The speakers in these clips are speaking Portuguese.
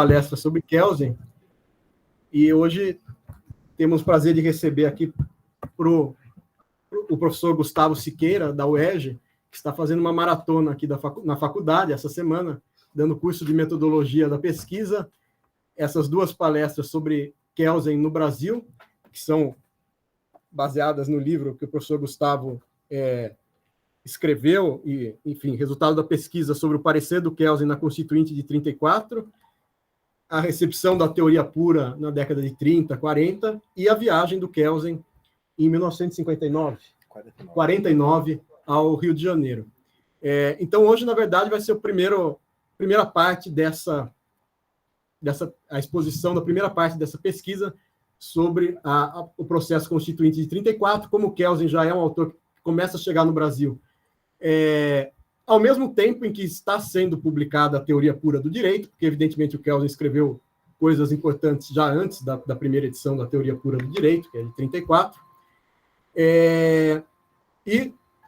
palestra sobre Kelsen, e hoje temos o prazer de receber aqui o professor Gustavo Siqueira, da UERJ, que está fazendo uma maratona aqui na faculdade essa semana, dando curso de metodologia da pesquisa. Essas duas palestras sobre Kelsen no Brasil, que são baseadas no livro que o professor Gustavo escreveu, e, enfim, resultado da pesquisa sobre o parecer do Kelsen na Constituinte de 34, a recepção da teoria pura na década de 30, 40, e a viagem do Kelsen em 1949 ao Rio de Janeiro. Então, hoje, na verdade, vai ser primeira parte a exposição da primeira parte dessa pesquisa sobre o processo constituinte de 34, como o Kelsen já é um autor que começa a chegar no Brasil ao mesmo tempo em que está sendo publicada a teoria pura do direito, porque, evidentemente, o Kelsen escreveu coisas importantes já antes da primeira edição da teoria pura do direito, que é de 34, e,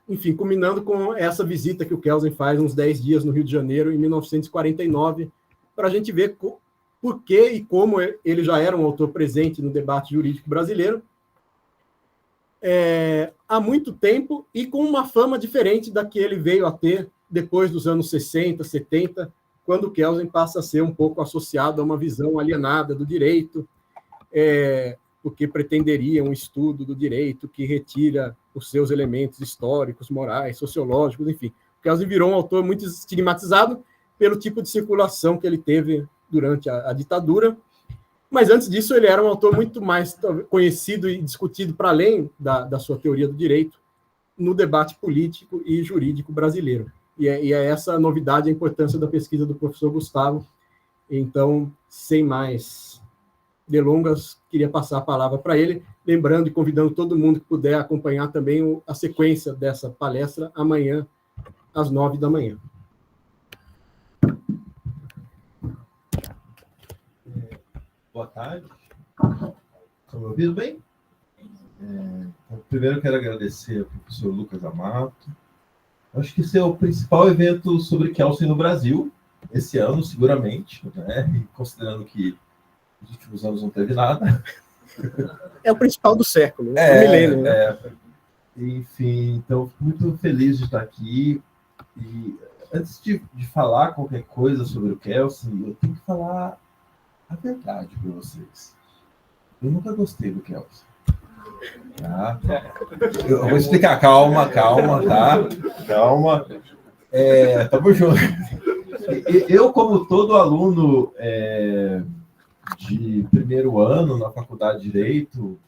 enfim, culminando com essa visita que o Kelsen faz uns 10 dias no Rio de Janeiro, em 1949, para a gente ver por que e como ele já era um autor presente no debate jurídico brasileiro, há muito tempo e com uma fama diferente da que ele veio a ter depois dos anos 60, 70, quando o Kelsen passa a ser um pouco associado a uma visão alienada do direito, porque pretenderia um estudo do direito que retira os seus elementos históricos, morais, sociológicos, enfim. O Kelsen virou um autor muito estigmatizado pelo tipo de circulação que ele teve durante a ditadura. Mas, antes disso, ele era um autor muito mais conhecido e discutido para além da sua teoria do direito no debate político e jurídico brasileiro. E é essa a novidade, a importância da pesquisa do professor Gustavo. Então, sem mais delongas, queria passar a palavra para ele, lembrando e convidando todo mundo que puder acompanhar também a sequência dessa palestra amanhã, às 9 da manhã. Boa tarde. Estão me ouvindo bem? Primeiro, eu quero agradecer ao professor Lucas Amato. Acho que esse é o principal evento sobre Kelsen no Brasil, esse ano, seguramente, né? E considerando que nos últimos anos não teve nada. É o principal do século, do milênio, né? Enfim, então, fico muito feliz de estar aqui. E antes de falar qualquer coisa sobre o Kelsen, eu tenho que falar a verdade para vocês. Eu nunca gostei do Kelsen. Tá? Eu vou explicar. Calma, tá? Calma. Tamo junto. Eu, como todo aluno de primeiro ano na Faculdade de Direito,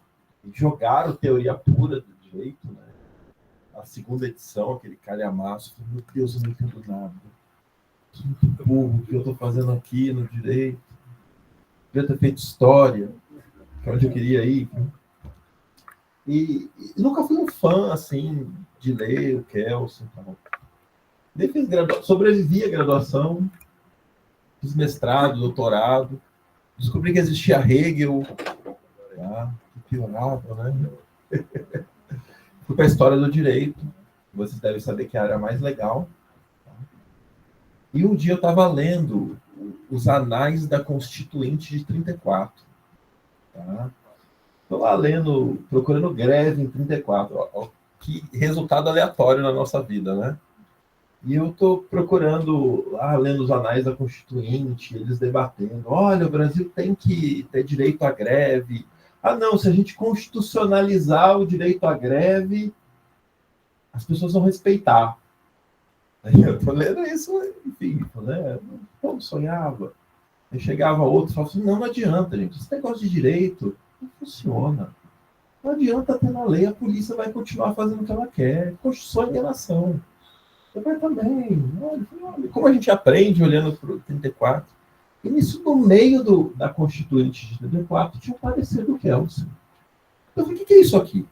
jogaram teoria pura do direito, né? A segunda edição, aquele calhamaço. Meu Deus, eu não entendo nada. Sou muito burro, o que eu estou fazendo aqui no direito? Devia ter feito história, que é onde eu queria ir. E nunca fui um fã, assim, de ler o Kelsen. Nem fiz sobrevivi à graduação, fiz mestrado, doutorado, descobri que existia Hegel, que piorava, né? Fui para a história do direito, vocês devem saber que é a área mais legal. E um dia eu estava lendo os anais da Constituinte de 34. Tá? Estou lá lendo, procurando greve em 34. Ó, que resultado aleatório na nossa vida, né? E eu estou procurando, lá, lendo os anais da Constituinte, eles debatendo. Olha, o Brasil tem que ter direito à greve. Não, se a gente constitucionalizar o direito à greve, as pessoas vão respeitar. Eu estou lendo isso, enfim, né? Como sonhava. Aí chegava outro e falava assim, não adianta, gente. Esse negócio de direito não funciona. Não adianta ter na lei, a polícia vai continuar fazendo o que ela quer. Constituição é enganação. Você vai também. Olha, como a gente aprende olhando para o 34. E nisso, no meio da Constituinte de 34, tinha um parecer do Kelsen. Eu falei, o que é isso aqui?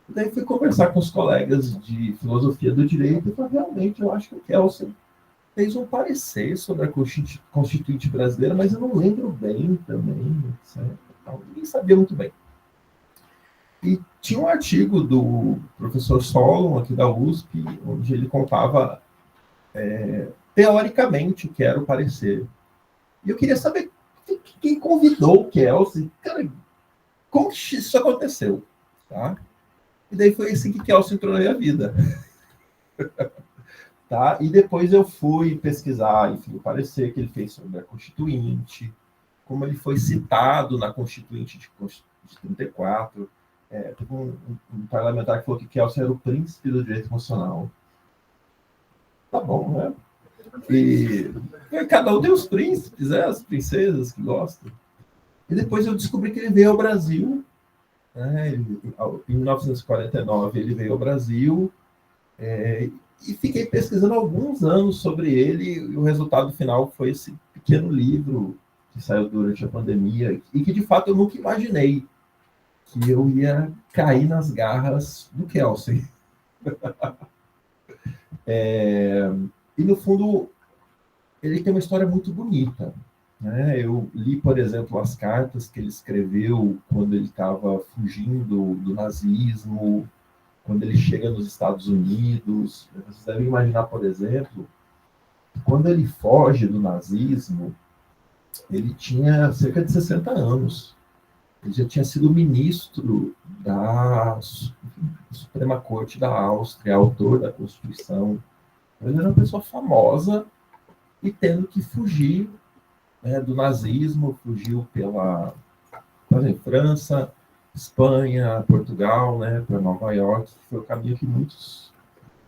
Daí fui conversar com os colegas de filosofia do direito e falei, realmente, eu acho que o Kelsen fez um parecer sobre a Constituinte brasileira, mas eu não lembro bem também, certo? Então, ninguém sabia muito bem. E tinha um artigo do professor Solon, aqui da USP, onde ele contava teoricamente o que era o parecer. E eu queria saber quem convidou o Kelsey. Cara, como que isso aconteceu? Tá? E daí foi assim que Kelsey entrou na minha vida. Tá? E depois eu fui pesquisar, enfim, o parecer que ele fez sobre a Constituinte, como ele foi citado na Constituinte de 34. Teve um parlamentar que falou que Kelsey era o príncipe do direito constitucional. Tá bom, né? E cada um tem os príncipes, as princesas que gostam. E depois eu descobri que ele veio ao Brasil. Né? Em 1949 ele veio ao Brasil. E fiquei pesquisando alguns anos sobre ele, e o resultado final foi esse pequeno livro que saiu durante a pandemia, e que, de fato, eu nunca imaginei que eu ia cair nas garras do Kelsey. E, no fundo, ele tem uma história muito bonita. Né? Eu li, por exemplo, as cartas que ele escreveu quando ele estava fugindo do nazismo, quando ele chega nos Estados Unidos. Vocês devem imaginar, por exemplo, quando ele foge do nazismo, ele tinha cerca de 60 anos. Ele já tinha sido ministro da Suprema Corte da Áustria, autor da Constituição. Ele era uma pessoa famosa e tendo que fugir, né, do nazismo, fugiu pela França, Espanha, Portugal, né, para Nova York, que foi o caminho que muitos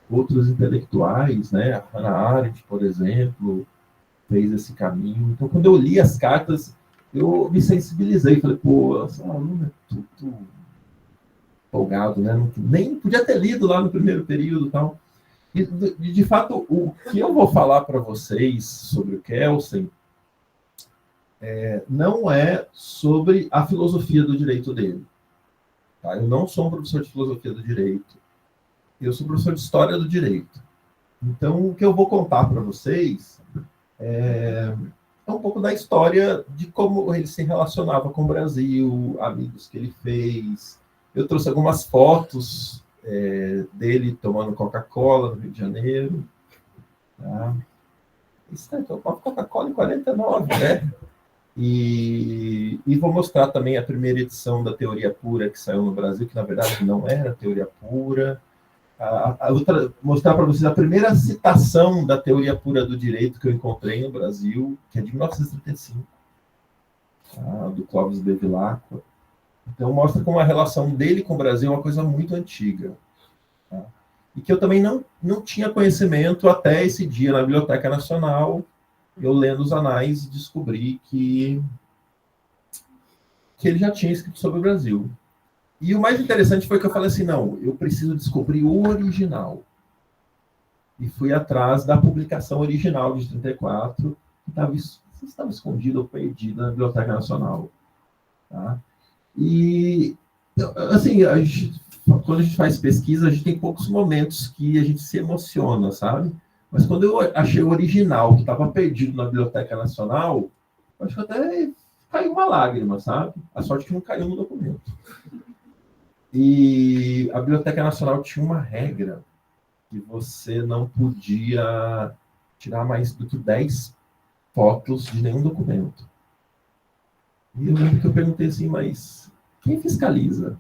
outros intelectuais, né, a Hannah Arendt, por exemplo, fez esse caminho. Então, quando eu li as cartas, eu me sensibilizei, falei, pô, essa aluna é tudo empolgado, né, nem podia ter lido lá no primeiro período e tal. E, de fato, o que eu vou falar para vocês sobre o Kelsey não é sobre a filosofia do direito dele. Tá? Eu não sou um professor de filosofia do direito. Eu sou professor de história do direito. Então, o que eu vou contar para vocês é um pouco da história de como ele se relacionava com o Brasil, amigos que ele fez. Eu trouxe algumas fotos dele tomando Coca-Cola no Rio de Janeiro. Tá? Isso é Coca-Cola em 49, né? E vou mostrar também a primeira edição da Teoria Pura que saiu no Brasil, que na verdade não era Teoria Pura. Mostrar para vocês a primeira citação da Teoria Pura do Direito que eu encontrei no Brasil, que é de 1935, do Clóvis Bevilacqua. Então, mostra como a relação dele com o Brasil é uma coisa muito antiga. Tá? E que eu também não tinha conhecimento até esse dia na Biblioteca Nacional. Eu, lendo os anais, descobri que ele já tinha escrito sobre o Brasil. E o mais interessante foi que eu falei assim, não, eu preciso descobrir o original. E fui atrás da publicação original de 34, que estava escondida ou perdida na Biblioteca Nacional. Tá? E, assim, quando a gente faz pesquisa, a gente tem poucos momentos que a gente se emociona, sabe? Mas quando eu achei o original, que estava perdido na Biblioteca Nacional, acho que até caiu uma lágrima, sabe? A sorte que não caiu no documento. E a Biblioteca Nacional tinha uma regra que você não podia tirar mais do que 10 fotos de nenhum documento. E eu lembro que eu perguntei assim, mas quem fiscaliza?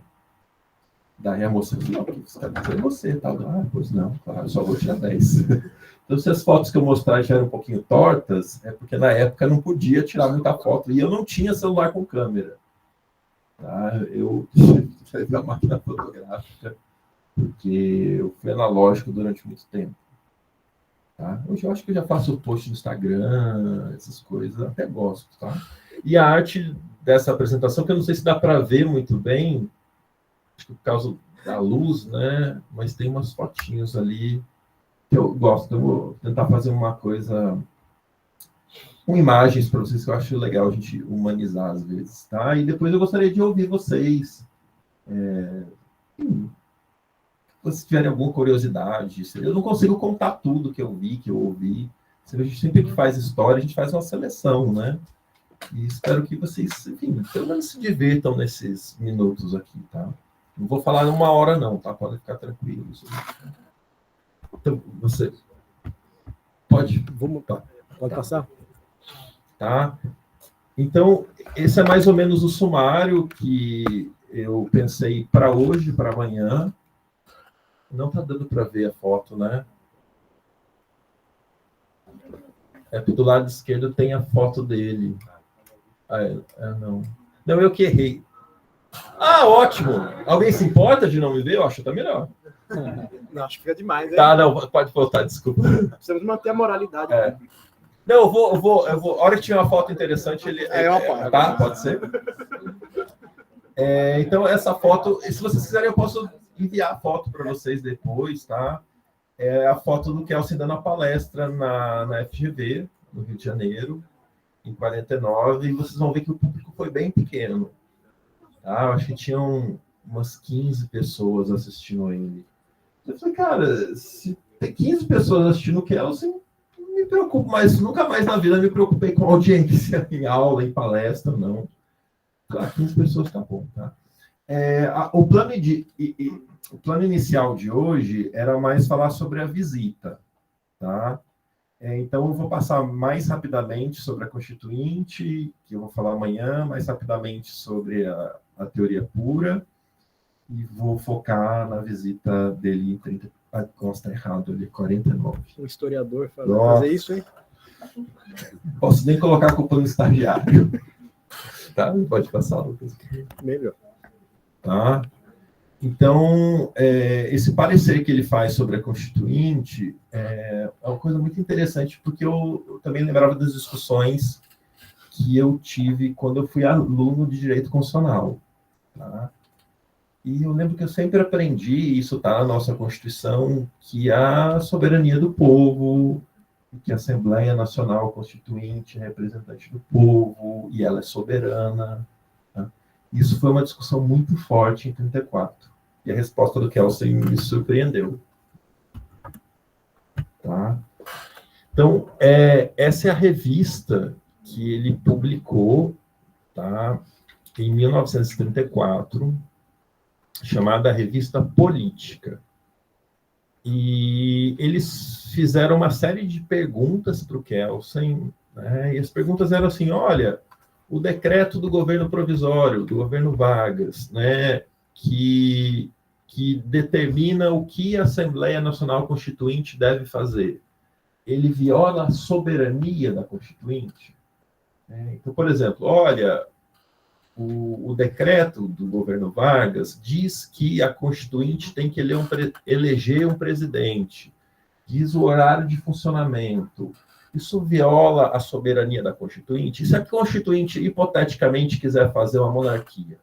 Daí a moça falou, não, quem fiscaliza é você. Tal. Pois não, claro, só vou tirar 10. Então, se as fotos que eu mostrar já eram um pouquinho tortas, é porque na época não podia tirar muita foto. E eu não tinha celular com câmera. Tá? Eu tive a máquina fotográfica, porque eu fui analógico durante muito tempo. Tá? Hoje eu acho que eu já faço post no Instagram, essas coisas, até gosto. Tá? E a arte dessa apresentação, que eu não sei se dá para ver muito bem, acho que por causa da luz, né? Mas tem umas fotinhos ali que eu gosto. Eu vou tentar fazer uma coisa com imagens para vocês, que eu acho legal a gente humanizar às vezes, tá? E depois eu gostaria de ouvir vocês. Se vocês tiverem alguma curiosidade, eu não consigo contar tudo que eu vi, que eu ouvi. A gente sempre que faz história, a gente faz uma seleção, né? E espero que vocês, enfim, pelo menos se divirtam nesses minutos aqui, tá? Não vou falar 1 hora não, tá? Podem ficar tranquilos. Então, você... Pode? Vamos, pode passar? tá? Então, esse é mais ou menos o sumário que eu pensei para hoje, para amanhã. Não está dando para ver a foto, né? Do lado esquerdo tem a foto dele. Não. Não, eu que errei. Ótimo! Alguém se importa de não me ver? Eu acho que tá melhor. Não, acho que fica demais, hein? Tá, não, pode voltar, desculpa. Precisamos manter a moralidade. Não, eu vou. A hora que tiver uma foto interessante, tá? Pode ser? Então, essa foto, se vocês quiserem, eu posso enviar a foto para vocês depois, tá? É a foto do Kelsen dando a palestra na FGV, no Rio de Janeiro, em 49, e vocês vão ver que o público foi bem pequeno. Tá? Eu acho que tinham umas 15 pessoas assistindo ele. Eu falei, cara, se tem 15 pessoas assistindo o Kelsen, não me preocupo mais, nunca mais na vida me preocupei com audiência em aula, em palestra, não. Claro, 15 pessoas tá bom, tá? O plano inicial de hoje era mais falar sobre a visita, tá? Então, eu vou passar mais rapidamente sobre a Constituinte, que eu vou falar amanhã, mais rapidamente sobre a teoria pura, e vou focar na visita dele em 30... Nossa, tá errado, ele é 49. O historiador fazer isso, hein? Posso nem colocar a culpa no estagiário. Tá? Pode passar, Lucas. Melhor. Tá? Então, esse parecer que ele faz sobre a Constituinte é uma coisa muito interessante, porque eu também lembrava das discussões que eu tive quando eu fui aluno de Direito Constitucional. Tá? E eu lembro que eu sempre aprendi, e isso está na nossa Constituição, que a soberania do povo, que a Assembleia Nacional Constituinte é representante do povo, e ela é soberana. Tá? Isso foi uma discussão muito forte em 34. E a resposta do Kelsen me surpreendeu. Tá? Então, essa é a revista que ele publicou, tá, em 1934, chamada Revista Política. E eles fizeram uma série de perguntas para o Kelsen, né, e as perguntas eram assim, olha, o decreto do governo provisório, do governo Vargas, né, que determina o que a Assembleia Nacional Constituinte deve fazer, ele viola a soberania da Constituinte? Então, por exemplo, olha, o decreto do governo Vargas diz que a Constituinte tem que eleger um presidente, diz o horário de funcionamento. Isso viola a soberania da Constituinte? E se a Constituinte, hipoteticamente, quiser fazer uma monarquia?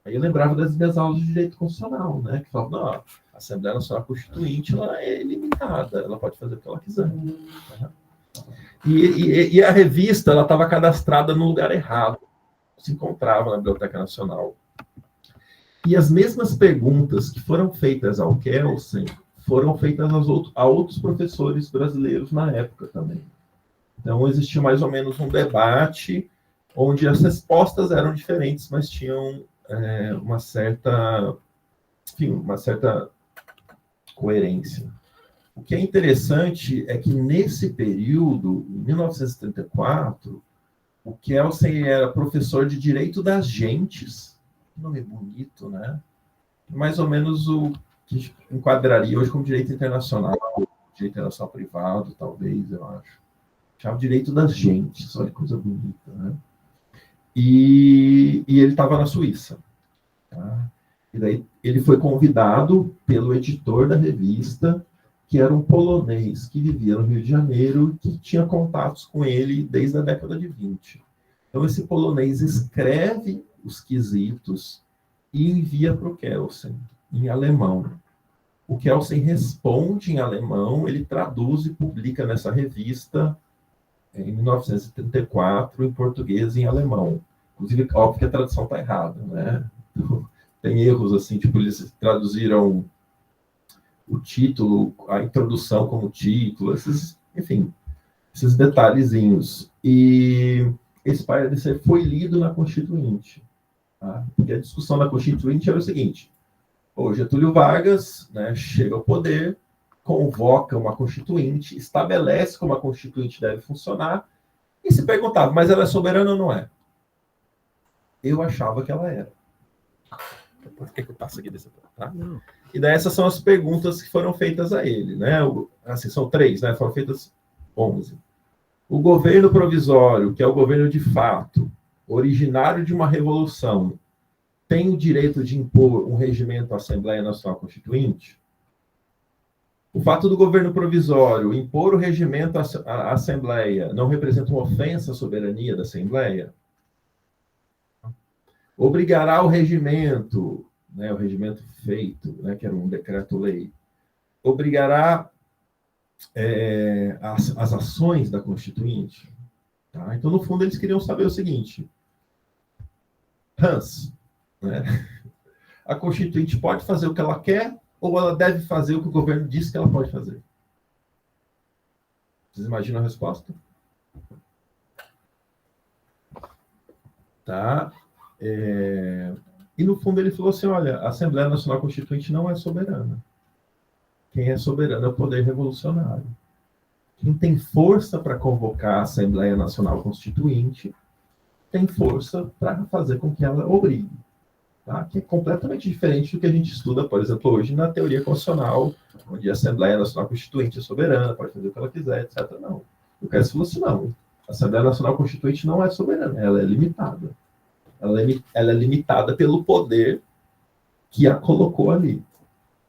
Aí eu lembrava das minhas aulas de direito constitucional, né? Que falavam, não, a Assembleia Nacional Constituinte ela é ilimitada, ela pode fazer o que ela quiser. Né? E a revista ela estava cadastrada no lugar errado, se encontrava na Biblioteca Nacional. E as mesmas perguntas que foram feitas ao Kelsen foram feitas a outros professores brasileiros na época também. Então, existia mais ou menos um debate onde as respostas eram diferentes, mas tinham uma certa coerência. O que é interessante é que, nesse período, em 1934, o Kelsen era professor de Direito das Gentes. Que nome bonito, né? Mais ou menos o que enquadraria hoje como Direito Internacional, Direito Internacional Privado, talvez, eu acho. Chama Direito das Gentes, olha que coisa bonita, né? E ele estava na Suíça. Tá? E daí ele foi convidado pelo editor da revista, que era um polonês que vivia no Rio de Janeiro e que tinha contatos com ele desde a década de 20. Então, esse polonês escreve os quesitos e envia para o Kelsen, em alemão. O Kelsen responde em alemão, ele traduz e publica nessa revista, em 1934, em português e em alemão. Inclusive, óbvio que a tradução está errada, né? Tem erros, assim, tipo, eles traduziram o título, a introdução como título, esses detalhezinhos. E esse parecer foi lido na Constituinte. Tá? Porque a discussão da Constituinte era o seguinte, o Getúlio Vargas, né, chega ao poder, convoca uma Constituinte, estabelece como a Constituinte deve funcionar, E se perguntava, mas ela é soberana ou não é? Eu achava que ela era. Por que eu passo aqui desse ponto, tá? Não. E daí essas são as perguntas que foram feitas a ele, né? Assim, são 3, né? Foram feitas 11. O governo provisório, que é o governo de fato, originário de uma revolução, tem o direito de impor um regimento à Assembleia Nacional Constituinte? O fato do governo provisório impor o regimento à Assembleia não representa uma ofensa à soberania da Assembleia? Obrigará o regimento, né, o regimento feito, né, que era um decreto-lei, obrigará as ações da Constituinte? Tá? Então, no fundo, eles queriam saber o seguinte: Hans, né, a Constituinte pode fazer o que ela quer ou ela deve fazer o que o governo diz que ela pode fazer? Vocês imaginam a resposta? Tá? E, no fundo, ele falou assim, olha, a Assembleia Nacional Constituinte não é soberana. Quem é soberano é o poder revolucionário. Quem tem força para convocar a Assembleia Nacional Constituinte tem força para fazer com que ela obrigue. Tá? Que é completamente diferente do que a gente estuda, por exemplo, hoje na teoria constitucional, onde a Assembleia Nacional Constituinte é soberana, pode fazer o que ela quiser, etc. Não. O Cássio falou assim, não. A Assembleia Nacional Constituinte não é soberana, ela é limitada. Ela é limitada pelo poder que a colocou ali.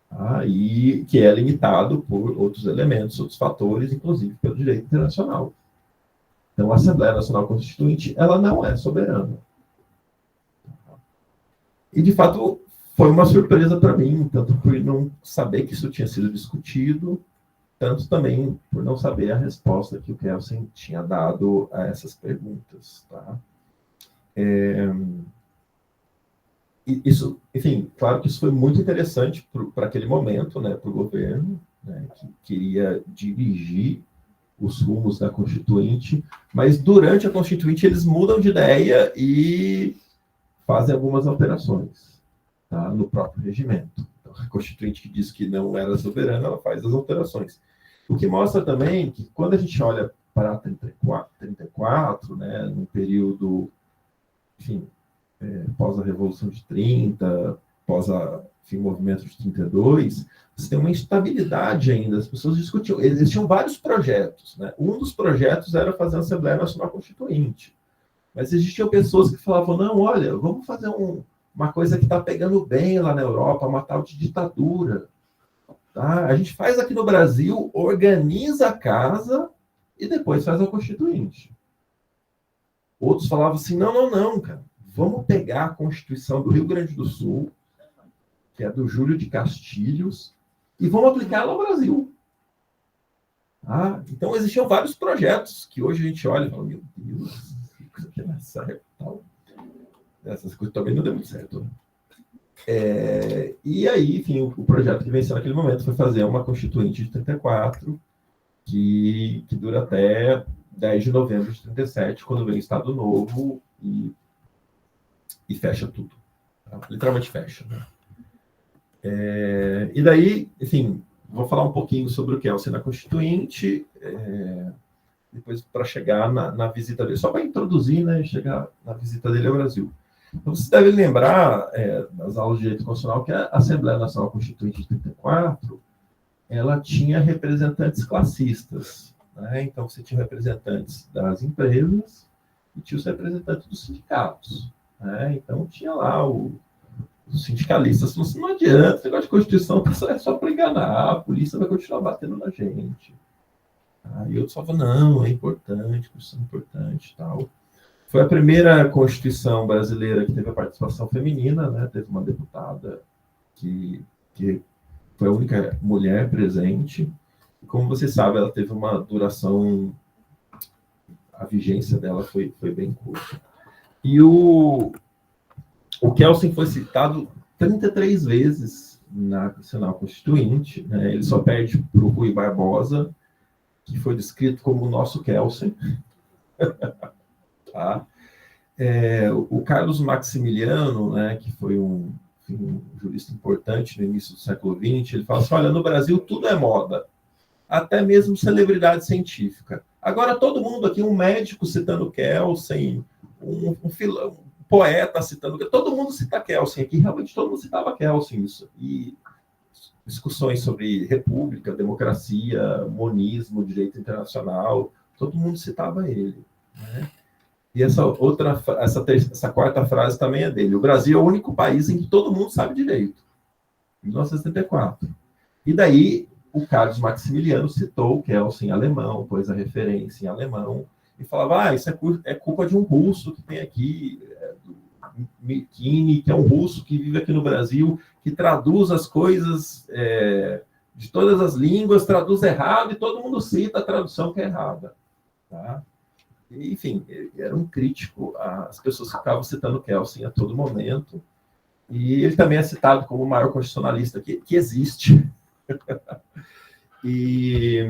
Tá? E que é limitado por outros elementos, outros fatores, inclusive pelo direito internacional. Então, a Assembleia Nacional Constituinte, ela não é soberana. E, de fato, foi uma surpresa para mim, tanto por não saber que isso tinha sido discutido, tanto também por não saber a resposta que o Kelsen tinha dado a essas perguntas. Tá? Isso, enfim, claro que isso foi muito interessante para aquele momento, né, para o governo, né, que queria dirigir os rumos da Constituinte, mas durante a Constituinte eles mudam de ideia e fazem algumas alterações, tá, no próprio regimento. Então, a Constituinte que diz que não era soberana, ela faz as alterações. O que mostra também que quando a gente olha para 34, né, no período, enfim, pós a Revolução de 30, pós o movimento de 32, você tem uma instabilidade ainda. As pessoas discutiam, existiam vários projetos, né? Um dos projetos era fazer a Assembleia Nacional Constituinte. Mas existiam pessoas que falavam, não, olha, vamos fazer uma coisa que está pegando bem lá na Europa, uma tal de ditadura. Tá? A gente faz aqui no Brasil, organiza a casa e depois faz a Constituinte. Outros falavam assim, não, cara. Vamos pegar a Constituição do Rio Grande do Sul, que é do Júlio de Castilhos, e vamos aplicar ela no Brasil. Então, existiam vários projetos que hoje a gente olha e fala, meu Deus, isso aqui não é certo. Tal. Essas coisas também não deu muito certo. Né? E aí, enfim, o projeto que venceu naquele momento foi fazer uma Constituinte de 34, que dura até 10 de novembro de 37, quando vem o Estado Novo e fecha tudo. Tá? Literalmente fecha. Né? E daí, enfim, vou falar um pouquinho sobre o Kelsen na Constituinte, depois para chegar na visita dele, só para introduzir, né, chegar na visita dele ao Brasil. Então, vocês devem lembrar, nas aulas de Direito Constitucional, que a Assembleia Nacional Constituinte de 34, ela tinha representantes classistas. Né? Então, você tinha representantes das empresas e tinha os representantes dos sindicatos. Né? Então, tinha lá os sindicalistas falando assim, não adianta, esse negócio de Constituição é só para enganar, a polícia vai continuar batendo na gente. E outros falavam, não, é importante, Constituição é importante e tal. Foi a primeira Constituição brasileira que teve a participação feminina, né? Teve uma deputada que foi a única mulher presente. E como você sabe, ela teve uma duração, a vigência dela foi bem curta. E o Kelsen foi citado 33 vezes na Constitucional Constituinte, né? Ele só perde para o Rui Barbosa, que foi descrito como o nosso Kelsen. Tá? O Carlos Maximiliano, né, que foi um jurista importante no início do século XX, ele fala assim, olha, no Brasil tudo é moda, até mesmo celebridade científica. Agora, todo mundo aqui, um médico citando Kelsen, um poeta citando... Todo mundo cita Kelsen aqui, realmente todo mundo citava Kelsen, isso. E discussões sobre república, democracia, monismo, direito internacional, todo mundo citava ele, né? E essa quarta frase também é dele. O Brasil é o único país em que todo mundo sabe direito. 1974. E daí, o Carlos Maximiliano citou o Kelsen em alemão, pôs a referência em alemão, e falava, isso é culpa de um russo que tem aqui, Mikini, que é um russo que vive aqui no Brasil, que traduz as coisas de todas as línguas, traduz errado, e todo mundo cita a tradução que é errada. Tá? Enfim, ele era um crítico, as pessoas ficavam citando Kelsen a todo momento, e ele também é citado como o maior constitucionalista que existe. E,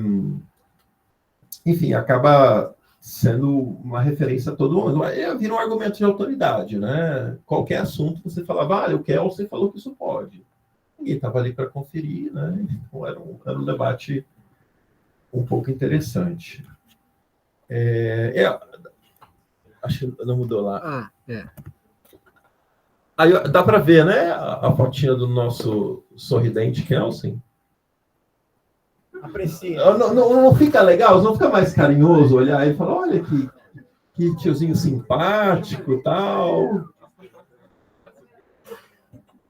enfim, acaba sendo uma referência a todo mundo. Vira um argumento de autoridade, né? Qualquer assunto você falava, o Kelsen falou que isso pode. Ninguém estava ali para conferir, né? Então era um debate um pouco interessante. Acho que não mudou lá. Aí dá para ver, né? A fotinha do nosso sorridente Kelsen. Não fica legal? Não fica mais carinhoso olhar e falar, olha que tiozinho simpático e tal.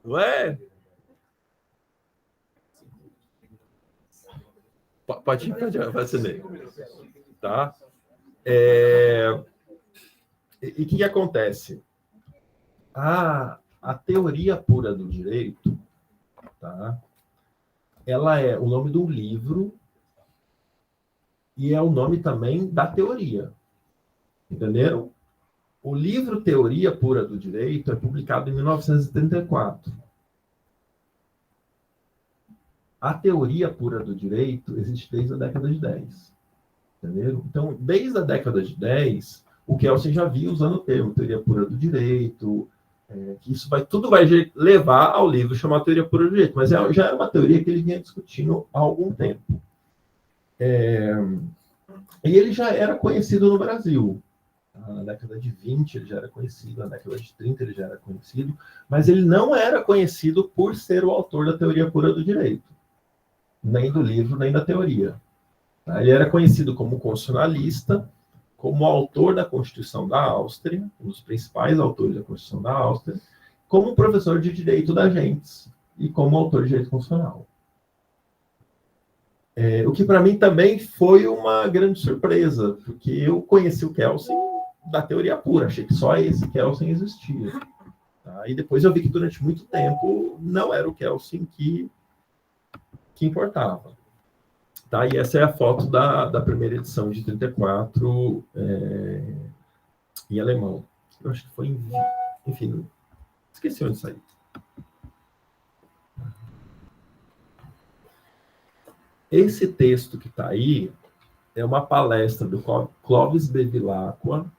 Não é? Pode acender. Tá? E o que acontece? A teoria pura do direito, tá? Ela é o nome do livro e é o nome também da teoria. Entenderam? O livro Teoria Pura do Direito é publicado em 1934. A teoria pura do direito existe desde a década de 10. Entenderam? Então, desde a década de 10, o Kelsen já vinha usando o termo teoria pura do direito, que isso tudo vai levar ao livro chamado Teoria Pura do Direito, mas já era uma teoria que ele vinha discutindo há algum tempo. E ele já era conhecido no Brasil. Na década de 20 ele já era conhecido, na década de 30 ele já era conhecido, mas ele não era conhecido por ser o autor da Teoria Pura do Direito, nem do livro, nem da teoria. Ele era conhecido como constitucionalista, como autor da Constituição da Áustria, um dos principais autores da Constituição da Áustria, como professor de Direito da Gentes e como autor de Direito Constitucional. O que para mim também foi uma grande surpresa, porque eu conheci o Kelsen da teoria pura, achei que só esse Kelsen existia. Tá? E depois eu vi que durante muito tempo não era o Kelsen que importava. Tá? E essa é a foto da primeira edição de 34 em alemão. Eu acho que foi enfim, esqueci onde saiu. Esse texto que está aí é uma palestra do Clovis Bevilacqua,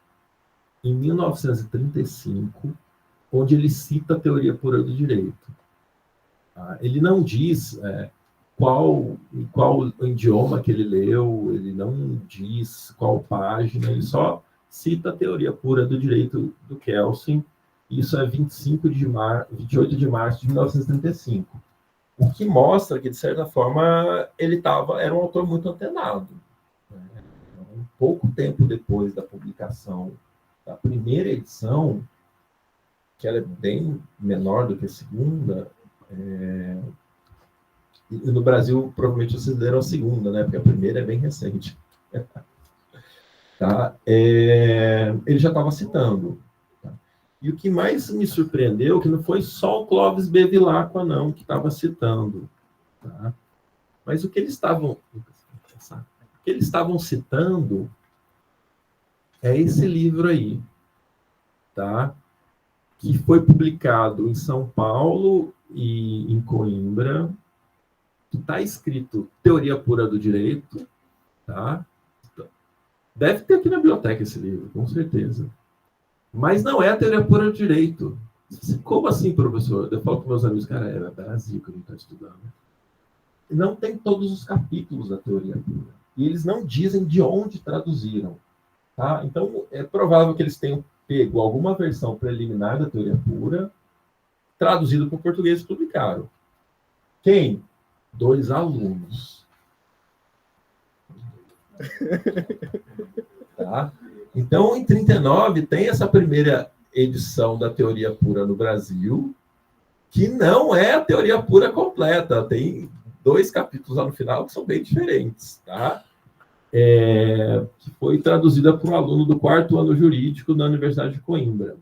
em 1935, onde ele cita a teoria pura do direito. Tá? Ele não diz qual idioma que ele leu, ele não diz qual página, ele só cita a teoria pura do direito do Kelsen. Isso é 28 de março de 1935. O que mostra que, de certa forma, ele era um autor muito antenado. Né? Então, pouco tempo depois da publicação da primeira edição, que ela é bem menor do que a segunda, e no Brasil, provavelmente, vocês leram a segunda, né? Porque a primeira é bem recente. Tá? Ele já estava citando. Tá? E o que mais me surpreendeu é que não foi só o Clovis Bevilacqua, não, que estava citando. Tá? Mas o que eles estavam citando é esse livro aí, tá? Que foi publicado em São Paulo e em Coimbra, que está escrito Teoria Pura do Direito, tá? Deve ter aqui na biblioteca esse livro, com certeza. Mas não é a Teoria Pura do Direito. Como assim, professor? Eu falo com meus amigos, cara, é Brasil que a gente está estudando. Não tem todos os capítulos da Teoria Pura. e eles não dizem de onde traduziram. Tá? Então, é provável que eles tenham pego alguma versão preliminar da teoria pura, traduzido para o português e publicaram. Quem? 2 alunos. Tá? Então, em 39, tem essa primeira edição da teoria pura no Brasil, que não é a teoria pura completa. Tem 2 capítulos lá no final que são bem diferentes. Tá? Que foi traduzida por um aluno do 4º ano jurídico da Universidade de Coimbra.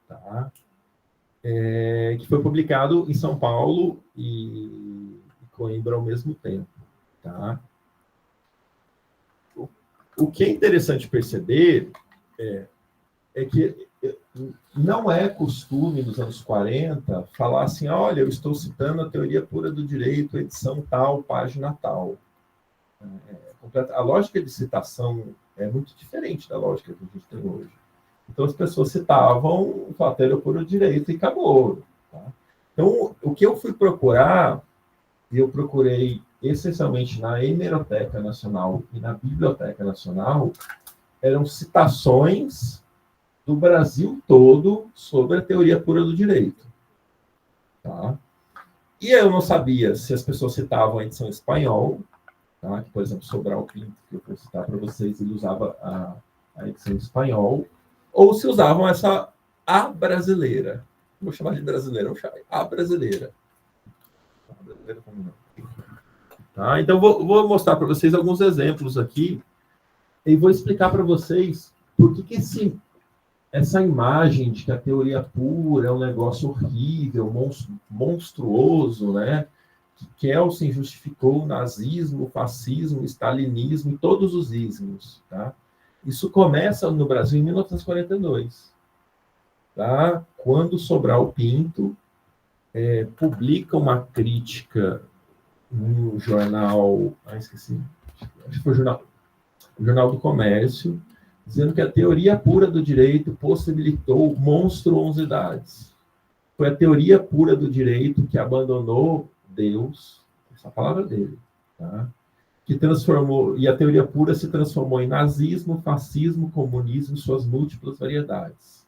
Tá? Que foi publicado em São Paulo e Coimbra ao mesmo tempo. Tá? O que é interessante perceber é que não é costume, nos anos 40, falar assim, olha, eu estou citando a teoria pura do direito, edição tal, página tal. A lógica de citação é muito diferente da lógica que a gente tem hoje. Então, as pessoas citavam a teoria pura do direito e acabou. Tá? Então, o que eu fui procurar, eu procurei essencialmente na Hemeroteca Nacional e na Biblioteca Nacional, eram citações do Brasil todo sobre a teoria pura do direito. Tá? E eu não sabia se as pessoas citavam a edição em espanhol, tá? Que, por exemplo, Sobral Pinto, que eu vou citar para vocês, ele usava a edição em espanhol, ou se usavam a brasileira. Vou chamar de brasileira, a brasileira. A brasileira como não. Tá? Então, vou mostrar para vocês alguns exemplos aqui e vou explicar para vocês por que essa imagem de que a teoria pura é um negócio horrível, monstruoso, né? Que Kelsen justificou o nazismo, o fascismo, o stalinismo e todos os ismos. Tá? Isso começa no Brasil em 1942, tá? Quando Sobral Pinto publica uma crítica no jornal, esqueci, acho que foi o Jornal do Comércio, dizendo que a teoria pura do direito possibilitou monstruosidades. Foi a teoria pura do direito que abandonou Deus, essa palavra dele, tá? Que transformou, e a teoria pura se transformou em nazismo, fascismo, comunismo, suas múltiplas variedades.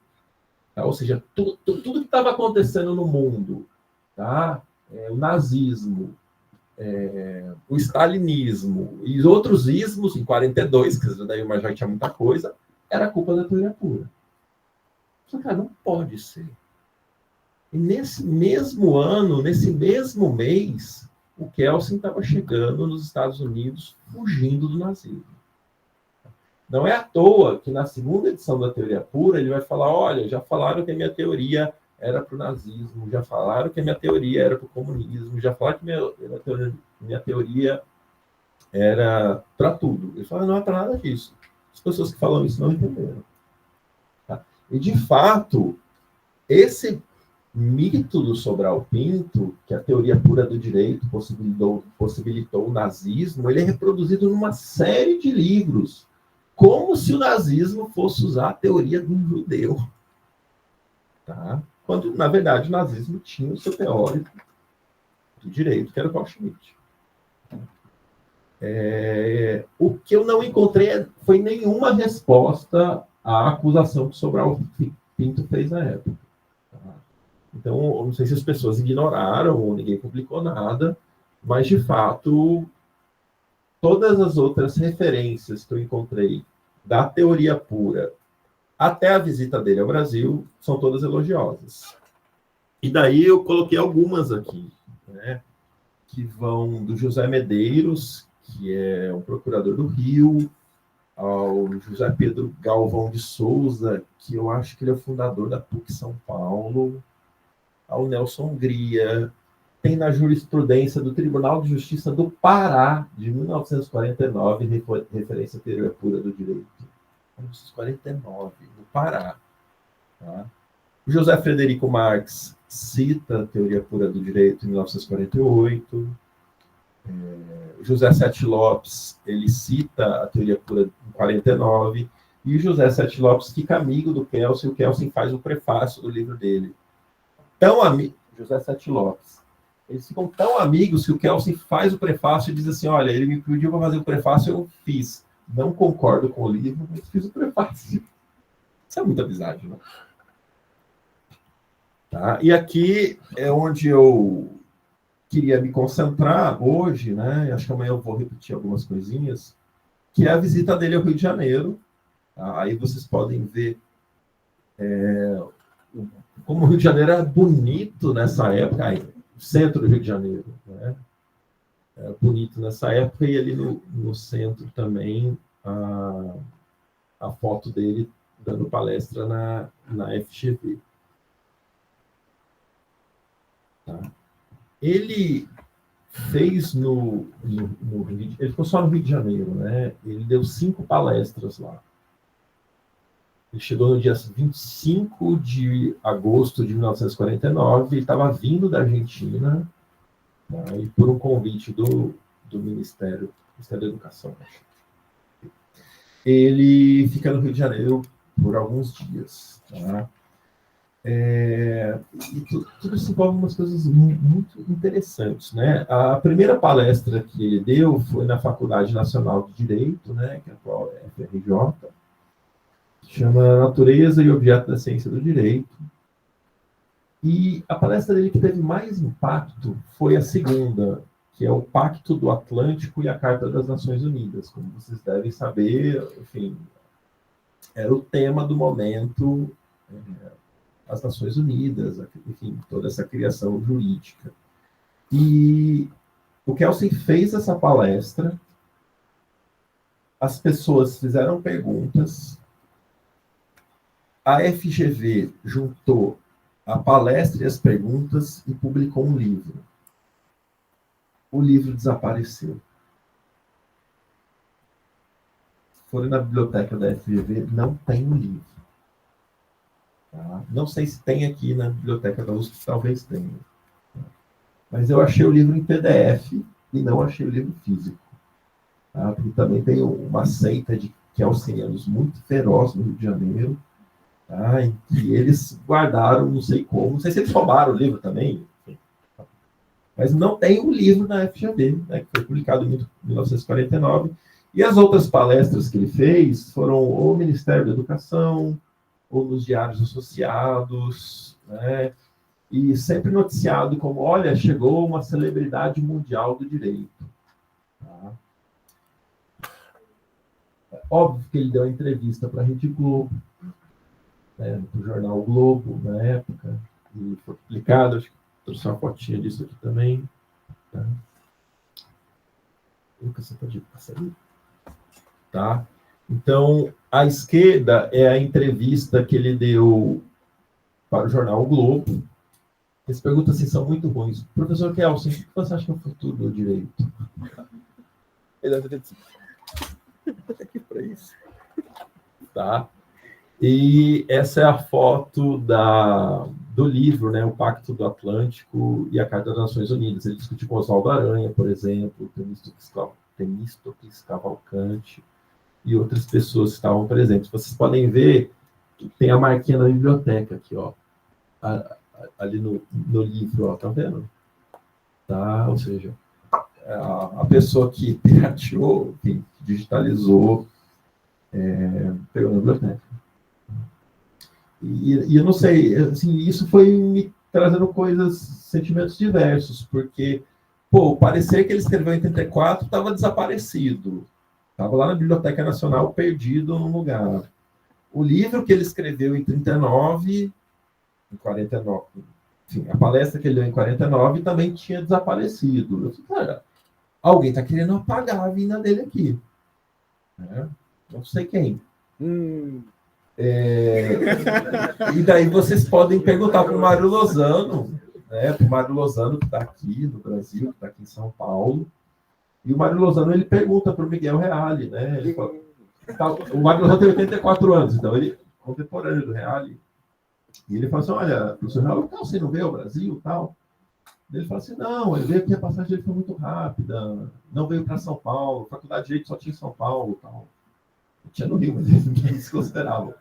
Tá? Ou seja, tudo que estava acontecendo no mundo, tá? O nazismo, o stalinismo e outros ismos, em 42, que daí já tinha muita coisa, era culpa da teoria pura. Só que, não pode ser. E nesse mesmo ano, nesse mesmo mês, o Kelsen estava chegando nos Estados Unidos fugindo do nazismo. Não é à toa que na segunda edição da teoria pura ele vai falar, olha, já falaram que a minha teoria era para o nazismo, já falaram que a minha teoria era para o comunismo, já falaram que minha teoria era para tudo. Ele fala, não é para nada disso. As pessoas que falam isso não entenderam. Tá? E, de fato, esse mito do Sobral Pinto, que a teoria pura do direito possibilitou o nazismo, ele é reproduzido numa série de livros, como se o nazismo fosse usar a teoria de um judeu. Tá? Quando, na verdade, o nazismo tinha o seu teórico do direito, que era o Carl Schmitt. O que eu não encontrei foi nenhuma resposta à acusação que Sobral Pinto fez na época. Tá? Então, eu não sei se as pessoas ignoraram ou ninguém publicou nada, mas, de fato, todas as outras referências que eu encontrei da teoria pura até a visita dele ao Brasil, são todas elogiosas. E daí eu coloquei algumas aqui, né, que vão do José Medeiros, que é um procurador do Rio, ao José Pedro Galvão de Souza, que eu acho que ele é o fundador da PUC São Paulo, ao Nelson Hungria, tem na jurisprudência do Tribunal de Justiça do Pará, de 1949, referência à teoria pura do direito. 1949, no Pará. Tá? O José Frederico Marx cita a teoria pura do direito em 1948. O José Sete Lopes, ele cita a teoria pura em 49. E o José Sete Lopes fica amigo do Kelsen, o Kelsen faz o prefácio do livro dele. Então, José Sete Lopes, Eles ficam tão amigos que o Kelsen faz o prefácio e diz assim, olha, ele me pediu para fazer o prefácio, eu fiz. Não concordo com o livro, mas fiz o prefácio. Isso é muita amizade, né? Tá? E aqui é onde eu queria me concentrar hoje, né? Acho que amanhã eu vou repetir algumas coisinhas, que é a visita dele ao Rio de Janeiro. Tá? Aí vocês podem ver como o Rio de Janeiro era bonito nessa época, aí, o centro do Rio de Janeiro, né? Era bonito nessa época, e ali no centro também a foto dele dando palestra na FGV. Tá? Ele fez ele ficou só no Rio de Janeiro, né? Ele deu 5 palestras lá. Ele chegou no dia 25 de agosto de 1949, ele estava vindo da Argentina, tá? E por um convite do Ministério da Educação, acho. Ele fica no Rio de Janeiro por alguns dias. Tá? E tudo isso envolve umas coisas muito interessantes, né? A primeira palestra que ele deu foi na Faculdade Nacional de Direito, né, que é a atual FRJ, chama Natureza e Objeto da Ciência do Direito. E a palestra dele que teve mais impacto foi a segunda, que é o Pacto do Atlântico e a Carta das Nações Unidas. Como vocês devem saber, enfim, era o tema do momento, as Nações Unidas, enfim, toda essa criação jurídica. E o Kelsen fez essa palestra, as pessoas fizeram perguntas, a FGV juntou a palestra e as perguntas e publicou um livro. O livro desapareceu. Se forem na biblioteca da FGV, não tem o livro. Tá? Não sei se tem aqui na biblioteca da USP, talvez tenha. Mas eu achei o livro em PDF e não achei o livro físico. Tá? Porque também tem uma seita de kelsenianos muito feroz no Rio de Janeiro, tá? Em que eles guardaram, não sei como, não sei se eles roubaram o livro também, mas não tem o livro na FGV, né, que foi publicado em 1949, e as outras palestras que ele fez foram ou no Ministério da Educação, ou nos diários associados, né, e sempre noticiado como, olha, chegou uma celebridade mundial do direito. Tá? Óbvio que ele deu uma entrevista para a Rede Globo, né, para o jornal o Globo, na época, e foi publicado, acho que trouxe uma fotinha disso aqui também. Tá? Lucas, você pode passar aí? Tá? Então, à esquerda é a entrevista que ele deu para o jornal o Globo. As perguntas assim, são muito ruins. Professor Kelsen, o que você acha que é o futuro do direito? Ele deve ter aqui para isso. Tá? E essa é a foto do livro, né, O Pacto do Atlântico e a Carta das Nações Unidas. Ele discutiu com Oswaldo Aranha, por exemplo, Temístocles Cavalcante e outras pessoas que estavam presentes. Vocês podem ver que tem a marquinha da biblioteca aqui, ó, ali no livro, ó, tá vendo? Tá? Ou seja, a pessoa que pirateou, que digitalizou, pegou na biblioteca. E eu não sei, assim, isso foi me trazendo sentimentos diversos, porque, o parecer que ele escreveu em 84 estava desaparecido, estava lá na Biblioteca Nacional, perdido num lugar. O livro que ele escreveu em 39, em 49, enfim, a palestra que ele deu em 49 também tinha desaparecido. Eu falei, cara, alguém está querendo apagar a vinda dele aqui. Né? Não sei quem. E daí vocês podem perguntar para o Mário Lozano, né? Para o Mário Lozano, que está aqui no Brasil, que está aqui em São Paulo. E o Mário Lozano, ele pergunta para o Miguel Reale, né? Ele fala, o Mário Lozano tem 84 anos, então ele é contemporâneo do Reale. E ele fala assim, olha, professor Reale, você não veio ao Brasil tal? Ele fala assim, não, ele veio porque a passagem dele foi muito rápida, não veio para São Paulo, a faculdade de Direito só tinha em São Paulo tal. Tinha no Rio, mas ninguém se considerava.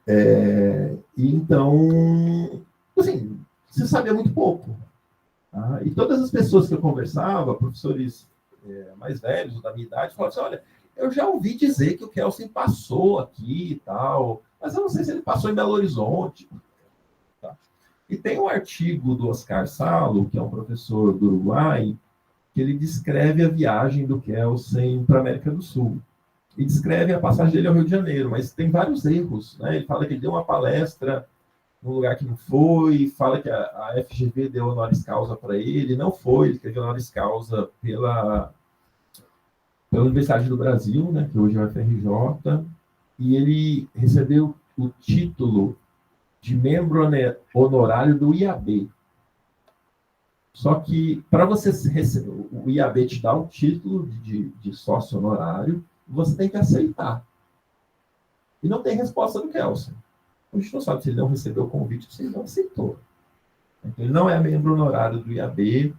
E então, assim, você sabia muito pouco. Tá? E todas as pessoas que eu conversava, professores mais velhos, da minha idade, falavam assim, olha, eu já ouvi dizer que o Kelsen passou aqui e tal, mas eu não sei se ele passou em Belo Horizonte. Tá? E tem um artigo do Oscar Salo, que é um professor do Uruguai, que ele descreve a viagem do Kelsen para a América do Sul. E descreve a passagem dele ao Rio de Janeiro, mas tem vários erros. Né? Ele fala que ele deu uma palestra num lugar que não foi, fala que a FGV deu honoris causa para ele, não foi, ele teve honoris causa pela Universidade do Brasil, né, que hoje é a UFRJ, e ele recebeu o título de membro honorário do IAB. Só que, para você receber, o IAB te dá um título de sócio honorário, você tem que aceitar. E não tem resposta do Kelsen. A gente não sabe se ele não recebeu o convite ou se ele não aceitou. Então, ele não é membro honorário do IAB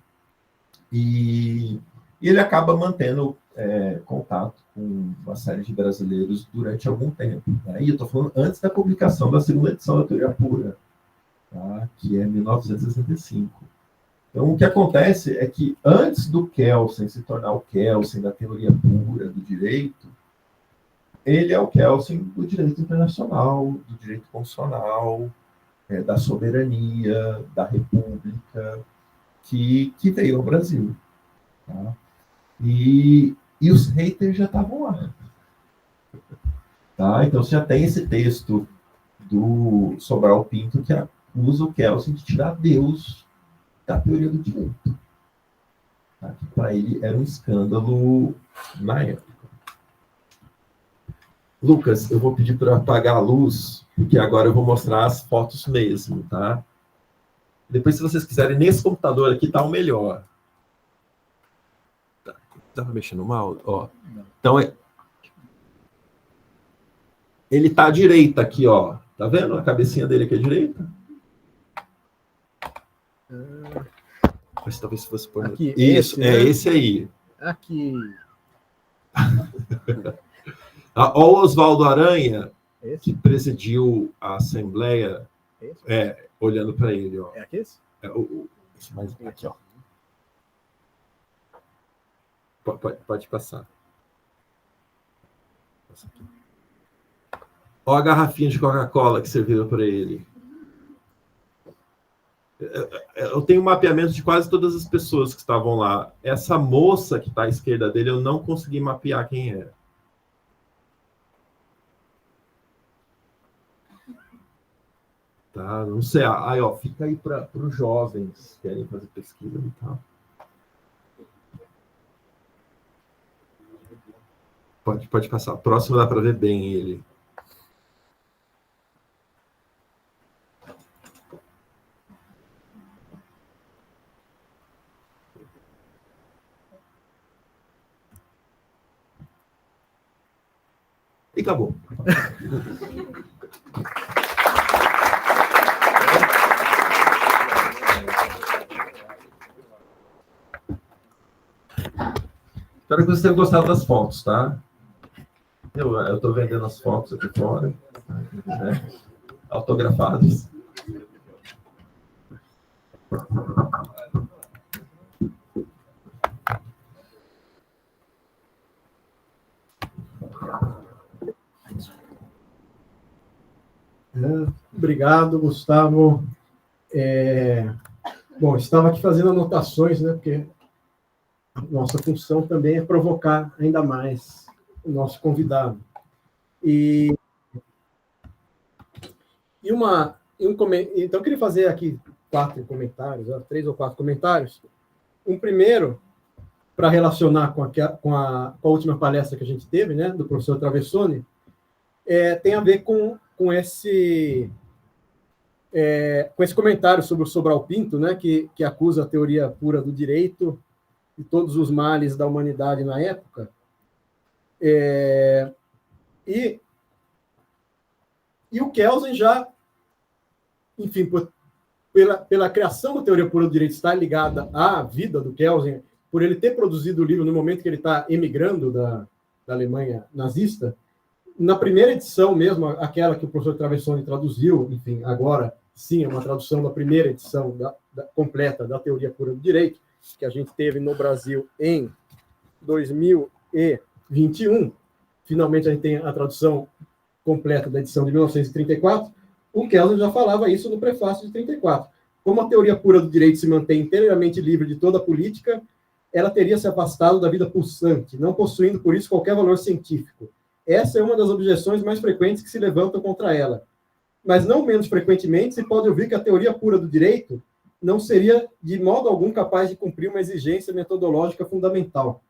e ele acaba mantendo contato com uma série de brasileiros durante algum tempo. Né? E eu estou falando antes da publicação da segunda edição da Teoria Pura, tá? Que é 1965. Então, o que acontece é que antes do Kelsen se tornar o Kelsen da Teoria Pura do direito, ele é o Kelsen do direito internacional, do direito constitucional, da soberania, da república, que veio ao Brasil. Tá? E os haters já estavam lá. Tá? Então, você já tem esse texto do Sobral Pinto que acusa o Kelsen de tirar Deus da teoria do direito. Tá? Que para ele era um escândalo na época. Lucas, eu vou pedir para apagar a luz, porque agora eu vou mostrar as fotos mesmo, tá? Depois, se vocês quiserem, nesse computador aqui tá o melhor. Estava mexendo mal? Ó. Então, ele tá à direita aqui, ó. Tá vendo a cabecinha dele aqui à direita? Mas talvez se fosse por aqui. Isso, esse aí. Aqui. Olha o Oswaldo Aranha, que presidiu a Assembleia, olhando para ele. Ó. É aqui esse? Esse mais aqui, ó. Pode passar. Olha a garrafinha de Coca-Cola que serviram para ele. Eu tenho um mapeamento de quase todas as pessoas que estavam lá. Essa moça que está à esquerda dele, eu não consegui mapear quem é. Tá? Não sei. Aí, ó, fica aí para os jovens que querem fazer pesquisa e tal. Pode passar. Próximo dá para ver bem ele. E acabou. Espero que vocês tenham gostado das fotos, tá? Eu estou vendendo as fotos aqui fora, né? Autografadas. Obrigado, Gustavo. Bom, estava aqui fazendo anotações, né? Porque nossa função também é provocar ainda mais o nosso convidado. Então, eu queria fazer aqui 4 comentários, 3 ou 4 comentários. Um primeiro, para relacionar com a última palestra que a gente teve, né, do professor Travessone, tem a ver com esse comentário sobre o Sobral Pinto, né, que acusa a teoria pura do direito e todos os males da humanidade na época. E o Kelsen já, enfim, pela criação da teoria pura do direito estar ligada à vida do Kelsen, por ele ter produzido o livro no momento que ele está emigrando da Alemanha nazista, na primeira edição mesmo, aquela que o professor Travessone traduziu, enfim, agora sim, é uma tradução da primeira edição completa da Teoria Pura do Direito, que a gente teve no Brasil em 2021. Finalmente a gente tem a tradução completa da edição de 1934. O Kelsen já falava isso no prefácio de 34. Como a teoria pura do direito se mantém inteiramente livre de toda a política, ela teria se afastado da vida pulsante, não possuindo por isso qualquer valor científico. Essa é uma das objeções mais frequentes que se levantam contra ela. Mas não menos frequentemente se pode ouvir que a teoria pura do direito não seria de modo algum capaz de cumprir uma exigência metodológica fundamental,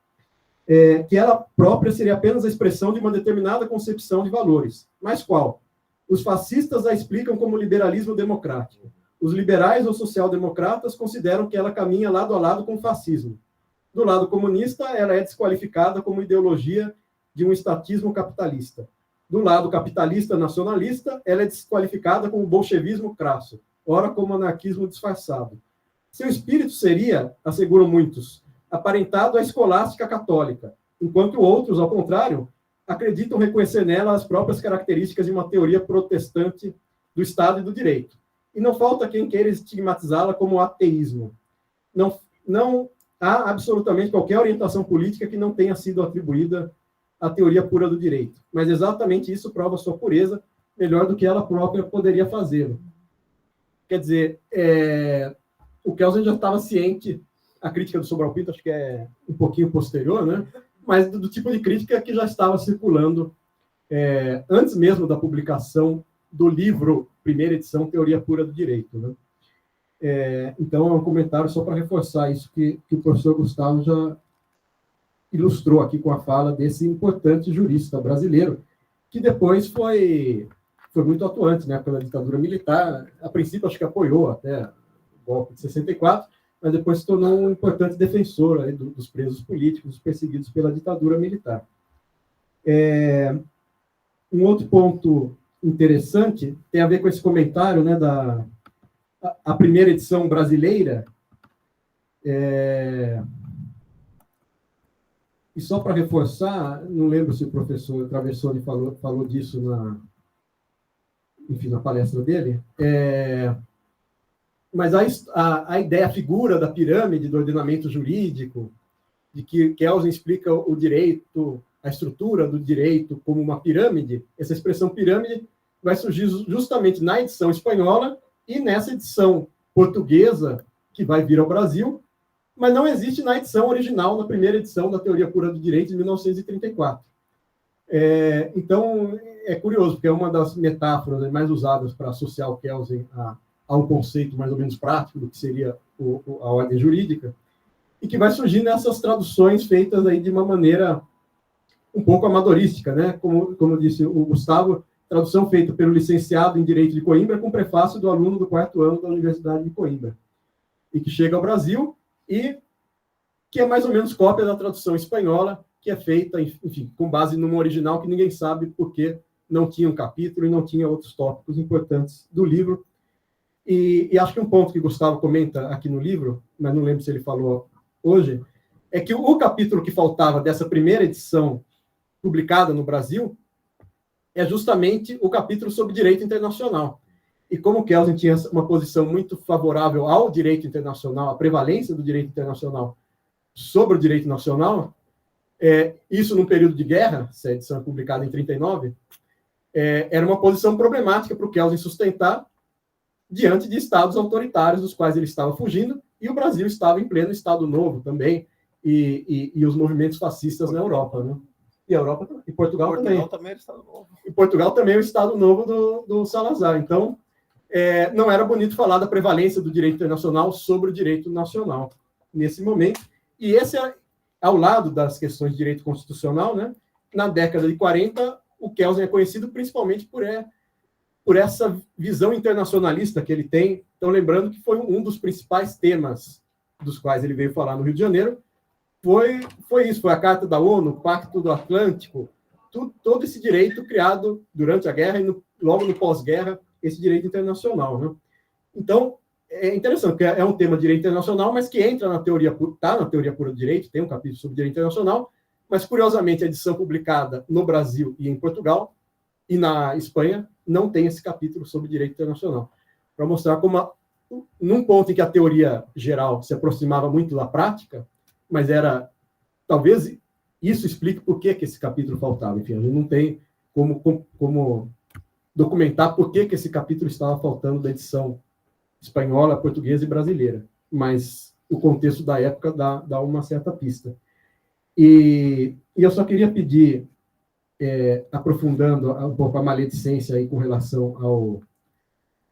que ela própria seria apenas a expressão de uma determinada concepção de valores. Mas qual? Os fascistas a explicam como liberalismo democrático. Os liberais ou social-democratas consideram que ela caminha lado a lado com o fascismo. Do lado comunista, ela é desqualificada como ideologia de um estatismo capitalista. Do lado capitalista nacionalista, ela é desqualificada como bolchevismo crasso, ora como anarquismo disfarçado. Seu espírito seria, asseguram muitos, aparentado à escolástica católica, enquanto outros, ao contrário, acreditam reconhecer nela as próprias características de uma teoria protestante do Estado e do direito. E não falta quem queira estigmatizá-la como ateísmo. Não há absolutamente qualquer orientação política que não tenha sido atribuída à teoria pura do direito. Mas exatamente isso prova sua pureza, melhor do que ela própria poderia fazê-lo. Quer dizer, o Kelsen já estava ciente, a crítica do Sobral Pinto acho que é um pouquinho posterior, né? Mas do tipo de crítica que já estava circulando antes mesmo da publicação do livro, primeira edição, Teoria Pura do Direito, né? Então, é um comentário só para reforçar isso que o professor Gustavo já ilustrou aqui com a fala desse importante jurista brasileiro, que depois foi muito atuante, né, pela ditadura militar. A princípio, acho que apoiou até o golpe de 64, mas depois se tornou um importante defensor aí dos presos políticos, dos perseguidos pela ditadura militar. Um outro ponto interessante tem a ver com esse comentário, né, a primeira edição brasileira. E só para reforçar, não lembro se o professor Traversoni falou disso na palestra dele, mas a ideia, a figura da pirâmide do ordenamento jurídico, de que Kelsen explica o direito, a estrutura do direito como uma pirâmide, essa expressão pirâmide vai surgir justamente na edição espanhola e nessa edição portuguesa, que vai vir ao Brasil, mas não existe na edição original, na primeira edição da Teoria Pura do Direito, de 1934. Então, é curioso, porque é uma das metáforas mais usadas para associar o Kelsen a um conceito mais ou menos prático do que seria a ordem jurídica, e que vai surgir nessas traduções feitas aí de uma maneira um pouco amadorística, né? Como disse o Gustavo, tradução feita pelo licenciado em Direito de Coimbra, com prefácio do aluno do 4º ano da Universidade de Coimbra, e que chega ao Brasil e que é mais ou menos cópia da tradução espanhola, que é feita, enfim, com base numa original que ninguém sabe porque não tinha um capítulo e não tinha outros tópicos importantes do livro. E acho que um ponto que Gustavo comenta aqui no livro, mas não lembro se ele falou hoje, é que o capítulo que faltava dessa primeira edição publicada no Brasil é justamente o capítulo sobre direito internacional. E como Kelsen tinha uma posição muito favorável ao direito internacional, à prevalência do direito internacional sobre o direito nacional, isso num período de guerra, essa edição é publicada em 1939, era uma posição problemática para o Kelsen sustentar diante de estados autoritários dos quais ele estava fugindo, e o Brasil estava em pleno Estado Novo também, e os movimentos fascistas na Europa, né? E a Europa e Portugal também. Também era Estado Novo. E Portugal também é o Estado Novo do Salazar. Então, não era bonito falar da prevalência do direito internacional sobre o direito nacional nesse momento. E esse é ao lado das questões de direito constitucional, né? Na década de 40, o Kelsen é conhecido principalmente por essa visão internacionalista que ele tem. Então, lembrando que foi um dos principais temas dos quais ele veio falar no Rio de Janeiro, foi isso, foi a Carta da ONU, o Pacto do Atlântico, todo esse direito criado durante a guerra e logo no pós-guerra, esse direito internacional, né? Então, é interessante, porque é um tema de direito internacional, mas que entra na teoria, está na teoria pura do direito, tem um capítulo sobre direito internacional, mas, curiosamente, a edição publicada no Brasil e em Portugal, e na Espanha, não tem esse capítulo sobre direito internacional. para mostrar como, num ponto em que a teoria geral se aproximava muito da prática, mas talvez isso explique por que esse capítulo faltava. Enfim, a gente não tem como documentar por que esse capítulo estava faltando da edição espanhola, portuguesa e brasileira, mas o contexto da época dá uma certa pista. E eu só queria pedir, aprofundando um pouco a maledicência aí com relação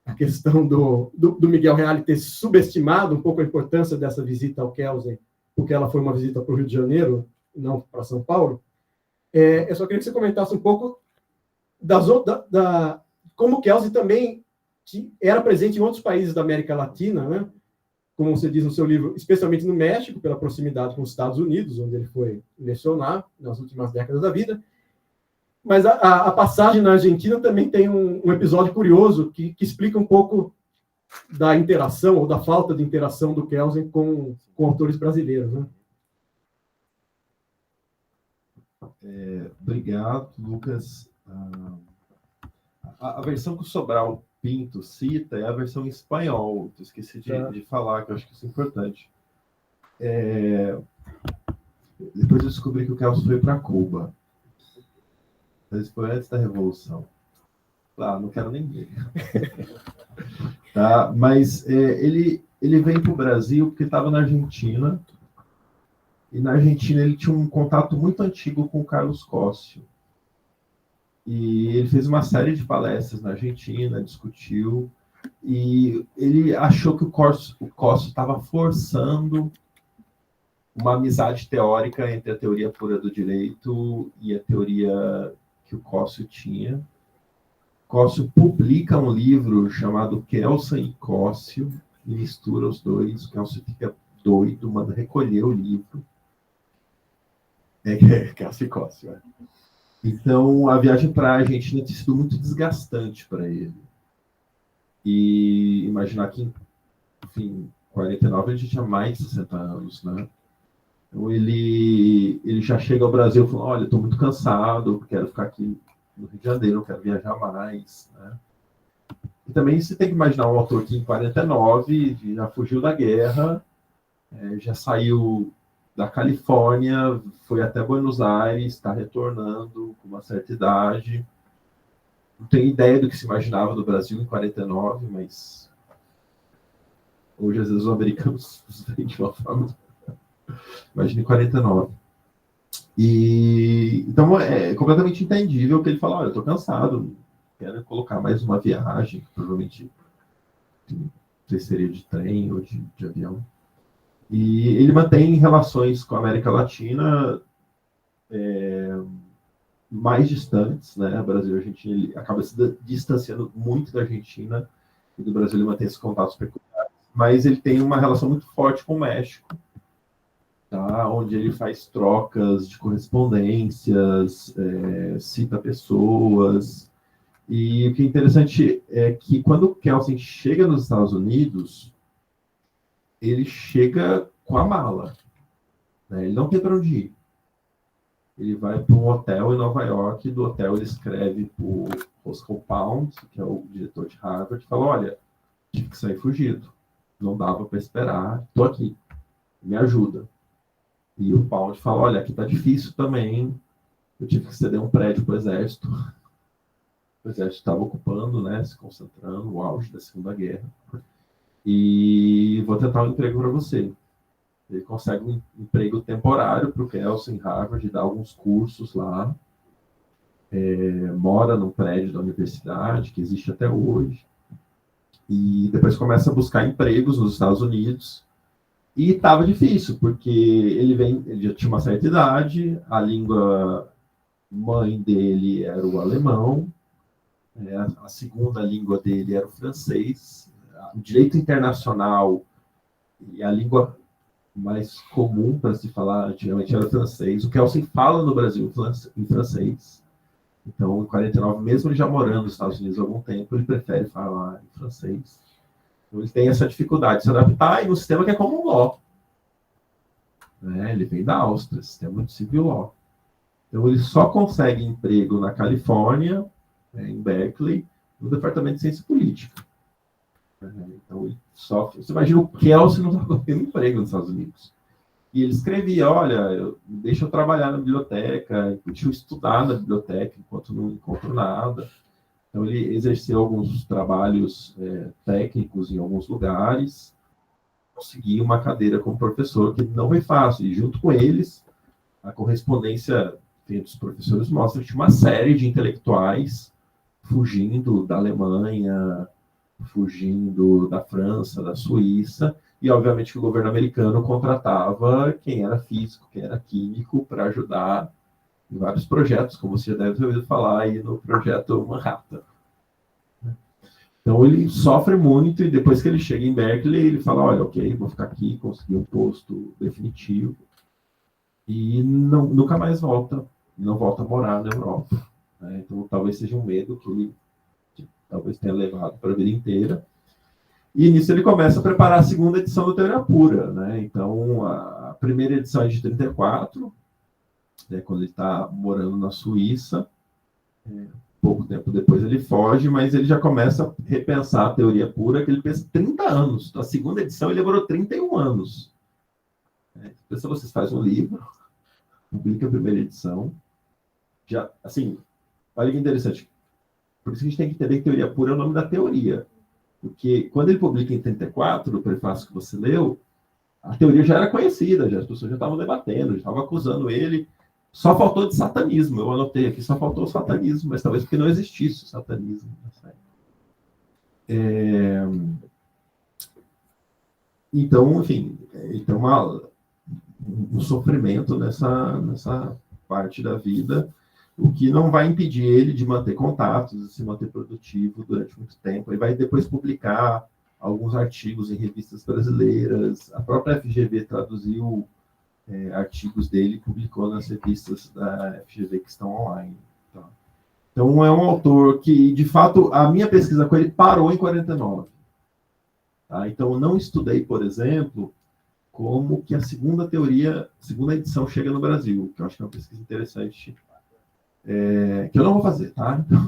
à questão do Miguel Reale ter subestimado um pouco a importância dessa visita ao Kelsen, porque ela foi uma visita para o Rio de Janeiro, não para São Paulo. Eu só queria que você comentasse um pouco como o Kelsen também era presente em outros países da América Latina, né? Como você diz no seu livro, especialmente no México, pela proximidade com os Estados Unidos, onde ele foi lecionar nas últimas décadas da vida. Mas a passagem na Argentina também tem um episódio curioso que explica um pouco da interação, ou da falta de interação do Kelsen com autores brasileiros, né? Obrigado, Lucas. A versão que o Sobral Pinto cita é a versão em espanhol. Eu esqueci de falar, que eu acho que isso é importante. Depois eu descobri que o Kelsen foi para Cuba. Mas foi antes da Revolução. Não quero nem ver. Tá? Mas ele veio para o Brasil porque estava na Argentina. E na Argentina ele tinha um contato muito antigo com o Carlos Cóssio. E ele fez uma série de palestras na Argentina, discutiu, e ele achou que o Cóssio estava forçando uma amizade teórica entre a teoria pura do direito e a teoria que o Cóssio tinha. Cóssio publica um livro chamado Kelsen e Cóssio, e mistura os dois. O Cóssio fica doido, manda recolher o livro. Kelsen e Cóssio, Então, a viagem para a Argentina tinha sido muito desgastante para ele. E imaginar que, enfim, em 49 ele já tinha mais de 60 anos, né? Então, ele já chega ao Brasil falando, olha, estou muito cansado, quero ficar aqui no Rio de Janeiro, não quero viajar mais, né? E também você tem que imaginar um autor que em 49 já fugiu da guerra, já saiu da Califórnia, foi até Buenos Aires, está retornando com uma certa idade. Não tenho ideia do que se imaginava do Brasil em 49, mas hoje, às vezes, os americanos veem de uma forma... Imagina em 49. Então, é completamente entendível que ele fala, olha, eu estou cansado, quero colocar mais uma viagem, provavelmente não sei se seria de trem ou de avião. E ele mantém relações com a América Latina mais distantes, né? Brasil e Argentina, ele acaba se distanciando muito da Argentina, e do Brasil ele mantém esses contatos peculiares. Mas ele tem uma relação muito forte com o México, tá? Onde ele faz trocas de correspondências, cita pessoas. E o que é interessante é que quando o Kelsen chega nos Estados Unidos, ele chega com a mala, né? Ele não tem para onde ir. Ele vai para um hotel em Nova York, do hotel ele escreve para o Roscoe Pound, que é o diretor de Harvard, e fala, olha, tive que sair fugido, não dava para esperar, estou aqui, me ajuda. E o Pound fala, olha, aqui está difícil também, eu tive que ceder um prédio para o exército. O exército estava ocupando, né, se concentrando, o auge da Segunda Guerra. E vou tentar um emprego para você. Ele consegue um emprego temporário para o Kelsen em Harvard, dá alguns cursos lá, mora num prédio da universidade, que existe até hoje, e depois começa a buscar empregos nos Estados Unidos, e estava difícil, porque ele já tinha uma certa idade, a língua mãe dele era o alemão, a segunda língua dele era o francês, o direito internacional e a língua mais comum para se falar antigamente era o francês. O Kelsen fala no Brasil em francês. Então, em 49, mesmo ele já morando nos Estados Unidos há algum tempo, ele prefere falar em francês. Então, ele tem essa dificuldade de se adaptar em um sistema que é common law. Ele vem da Áustria, sistema de civil law. Então, ele só consegue emprego na Califórnia, em Berkeley, no Departamento de Ciência Política. Então, ele sofre. Você imagina o Kelsen não estava tendo emprego nos Estados Unidos. E ele escrevia, olha, deixa eu trabalhar na biblioteca, deixa eu estudar na biblioteca enquanto não encontro nada. Então, ele exerceu alguns trabalhos técnicos em alguns lugares, conseguiu uma cadeira como professor, que não foi fácil. E junto com eles, a correspondência entre os professores mostra que tinha uma série de intelectuais fugindo da Alemanha, fugindo da França, da Suíça, e obviamente que o governo americano contratava quem era físico, quem era químico, para ajudar em vários projetos, como você já deve ter ouvido falar aí no projeto Manhattan. Então ele sofre muito, e depois que ele chega em Berkeley, ele fala, olha, ok, vou ficar aqui, consegui um posto definitivo, e nunca mais volta, não volta a morar na Europa. Né? Então talvez seja um medo que ele talvez tenha levado para a vida inteira. E nisso ele começa a preparar a segunda edição da Teoria Pura. Né? Então, a primeira edição é de 1934, né, quando ele está morando na Suíça. Pouco tempo depois ele foge, mas ele já começa a repensar a Teoria Pura, que ele pensa 30 anos. A segunda edição ele demorou 31 anos. Se vocês fazem um livro, publica a primeira edição. Já, assim, olha que interessante. Por isso que a gente tem que entender que Teoria Pura é o nome da teoria. Porque quando ele publica em 34, o prefácio que você leu, a teoria já era conhecida, as pessoas já estavam debatendo, já estavam acusando ele. Só faltou de satanismo. Eu anotei aqui, só faltou o satanismo, mas talvez porque não existisse o satanismo. Então, enfim, ele tem um sofrimento nessa parte da vida, o que não vai impedir ele de manter contatos, de se manter produtivo durante muito tempo. Ele vai depois publicar alguns artigos em revistas brasileiras. A própria FGV traduziu artigos dele e publicou nas revistas da FGV que estão online. Tá? Então, é um autor que, de fato, a minha pesquisa com ele parou em 49. Tá? Então, eu não estudei, por exemplo, como que a segunda edição chega no Brasil, que eu acho que é uma pesquisa interessante, que eu não vou fazer, tá? Então,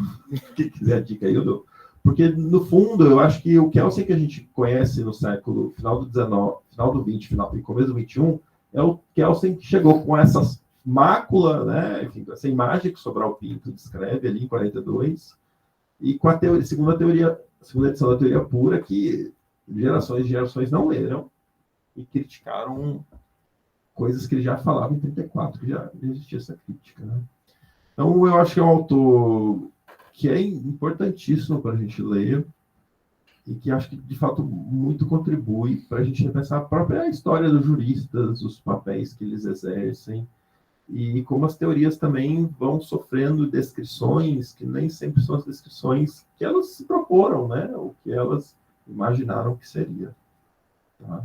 quem quiser a dica aí, eu dou. Porque, no fundo, eu acho que o Kelsen que a gente conhece no século, final do 19, final do 20, e começo do 21, é o Kelsen que chegou com essa mácula, né? Enfim, essa imagem que Sobral Pinto descreve ali em 42, e com a segunda edição da Teoria Pura, que gerações e gerações não leram e criticaram coisas que ele já falava em 34, que já existia essa crítica, né? Então, eu acho que é um autor que é importantíssimo para a gente ler e que acho que, de fato, muito contribui para a gente repensar a própria história dos juristas, os papéis que eles exercem e como as teorias também vão sofrendo descrições que nem sempre são as descrições que elas se proporam, né? Ou que elas imaginaram que seria. Tá?